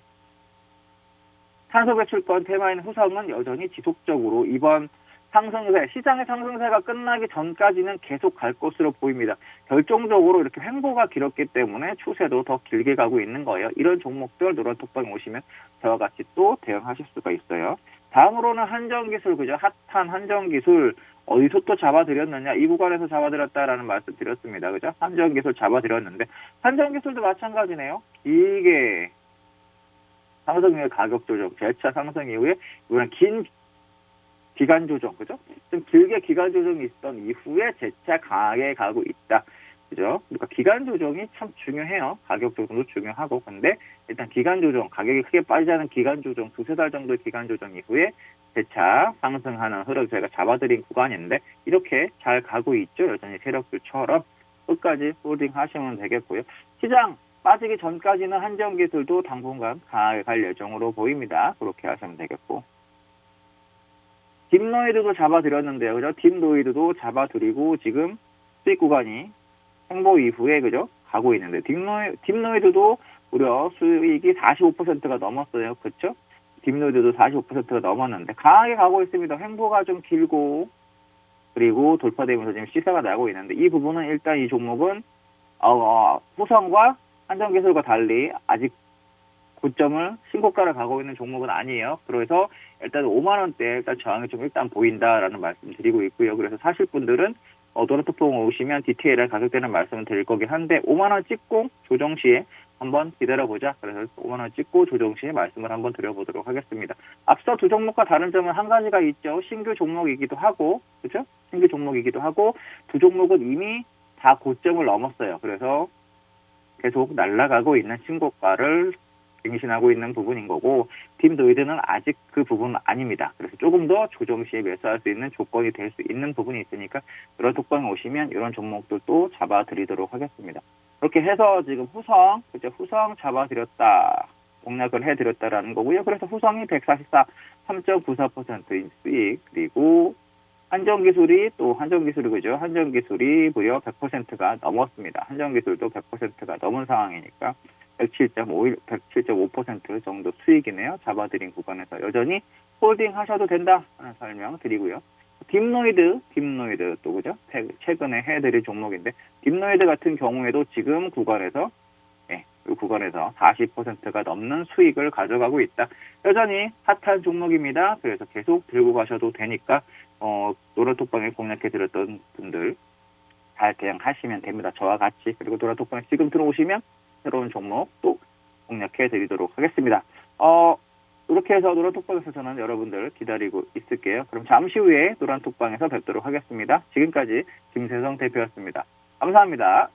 A: 탄소 배출권 테마인 후성은 여전히 지속적으로 이번 상승세, 시장의 상승세가 끝나기 전까지는 계속 갈 것으로 보입니다. 결정적으로 이렇게 횡보가 길었기 때문에 추세도 더 길게 가고 있는 거예요. 이런 종목들 노란톡방에 오시면 저와 같이 또 대응하실 수가 있어요. 다음으로는 한정기술, 그죠? 핫한 한정기술, 어디서 또 잡아드렸느냐? 이 구간에서 잡아드렸다라는 말씀 드렸습니다. 그죠? 한정기술 잡아드렸는데, 한정기술도 마찬가지네요. 길게 상승 이후에 가격 조정, 재차 상승 이후에 이번엔 긴 기간 조정, 그죠? 좀 길게 기간 조정이 있었던 이후에 재차 강하게 가고 있다. 그죠? 그러니까 기간 조정이 참 중요해요. 가격 조정도 중요하고. 근데 일단 기간 조정, 가격이 크게 빠지지 않은 기간 조정, 두세 달 정도의 기간 조정 이후에 재차 상승하는 흐름 저희가 잡아드린 구간인데 이렇게 잘 가고 있죠. 여전히 세력들처럼 끝까지 홀딩 하시면 되겠고요. 시장 빠지기 전까지는 한정기술도 당분간 강하게 갈 예정으로 보입니다. 그렇게 하시면 되겠고. 딥노이드도 잡아드렸는데요. 그죠? 딥노이드도 잡아드리고 지금 수익 구간이 행보 이후에 그죠? 가고 있는데 딥노이드도 무려 수익이 45%가 넘었어요. 그렇죠? 딥노이드도 45%가 넘었는데 강하게 가고 있습니다. 횡보가 좀 길고 그리고 돌파되면서 지금 시세가 나고 있는데 이 부분은 일단 이 종목은 후성과 한정기술과 달리 아직 고점을 신고가를 가고 있는 종목은 아니에요. 그래서 일단 5만 원대 일단 저항이 좀 일단 보인다라는 말씀 드리고 있고요. 그래서 사실 분들은 노란톡봉 오시면 디테일한 가격대는 말씀을 드릴 거긴 한데 5만 원 찍고 조정 시에 한번 기다려보자. 그래서 5만 원 찍고 조정 시에 말씀을 한번 드려보도록 하겠습니다. 앞서 두 종목과 다른 점은 한 가지가 있죠. 신규 종목이기도 하고, 그렇죠? 신규 종목이기도 하고 두 종목은 이미 다 고점을 넘었어요. 그래서 계속 날아가고 있는 신고가를 갱신하고 있는 부분인 거고 딥노이드는 아직 그 부분은 아닙니다. 그래서 조금 더 조정 시에 매수할 수 있는 조건이 될 수 있는 부분이 있으니까 이런 톡방에 오시면 이런 종목들도 잡아드리도록 하겠습니다. 그렇게 해서 지금 후성, 그죠? 후성 잡아드렸다. 공략을 해드렸다라는 거고요. 그래서 후성이 144, 3.94%인 수익, 그리고 한정기술이 또 한정기술이 그죠? 한정기술이 무려 100%가 넘었습니다. 한정기술도 100%가 넘은 상황이니까 107.5% 정도 수익이네요. 잡아드린 구간에서 여전히 홀딩 하셔도 된다 하는 설명 드리고요. 딥노이드 또 그죠? 최근에 해드릴 종목인데 딥노이드 같은 경우에도 지금 구간에서 이 구간에서 40%가 넘는 수익을 가져가고 있다. 여전히 핫한 종목입니다. 그래서 계속 들고 가셔도 되니까 노란톡방에 공략해드렸던 분들 잘 대응하시면 됩니다. 저와 같이. 그리고 노란톡방에 지금 들어오시면 새로운 종목 또 공략해드리도록 하겠습니다. 이렇게 해서 노란톡방에서 저는 여러분들 기다리고 있을게요. 그럼 잠시 후에 노란톡방에서 뵙도록 하겠습니다. 지금까지 김세성 대표였습니다. 감사합니다.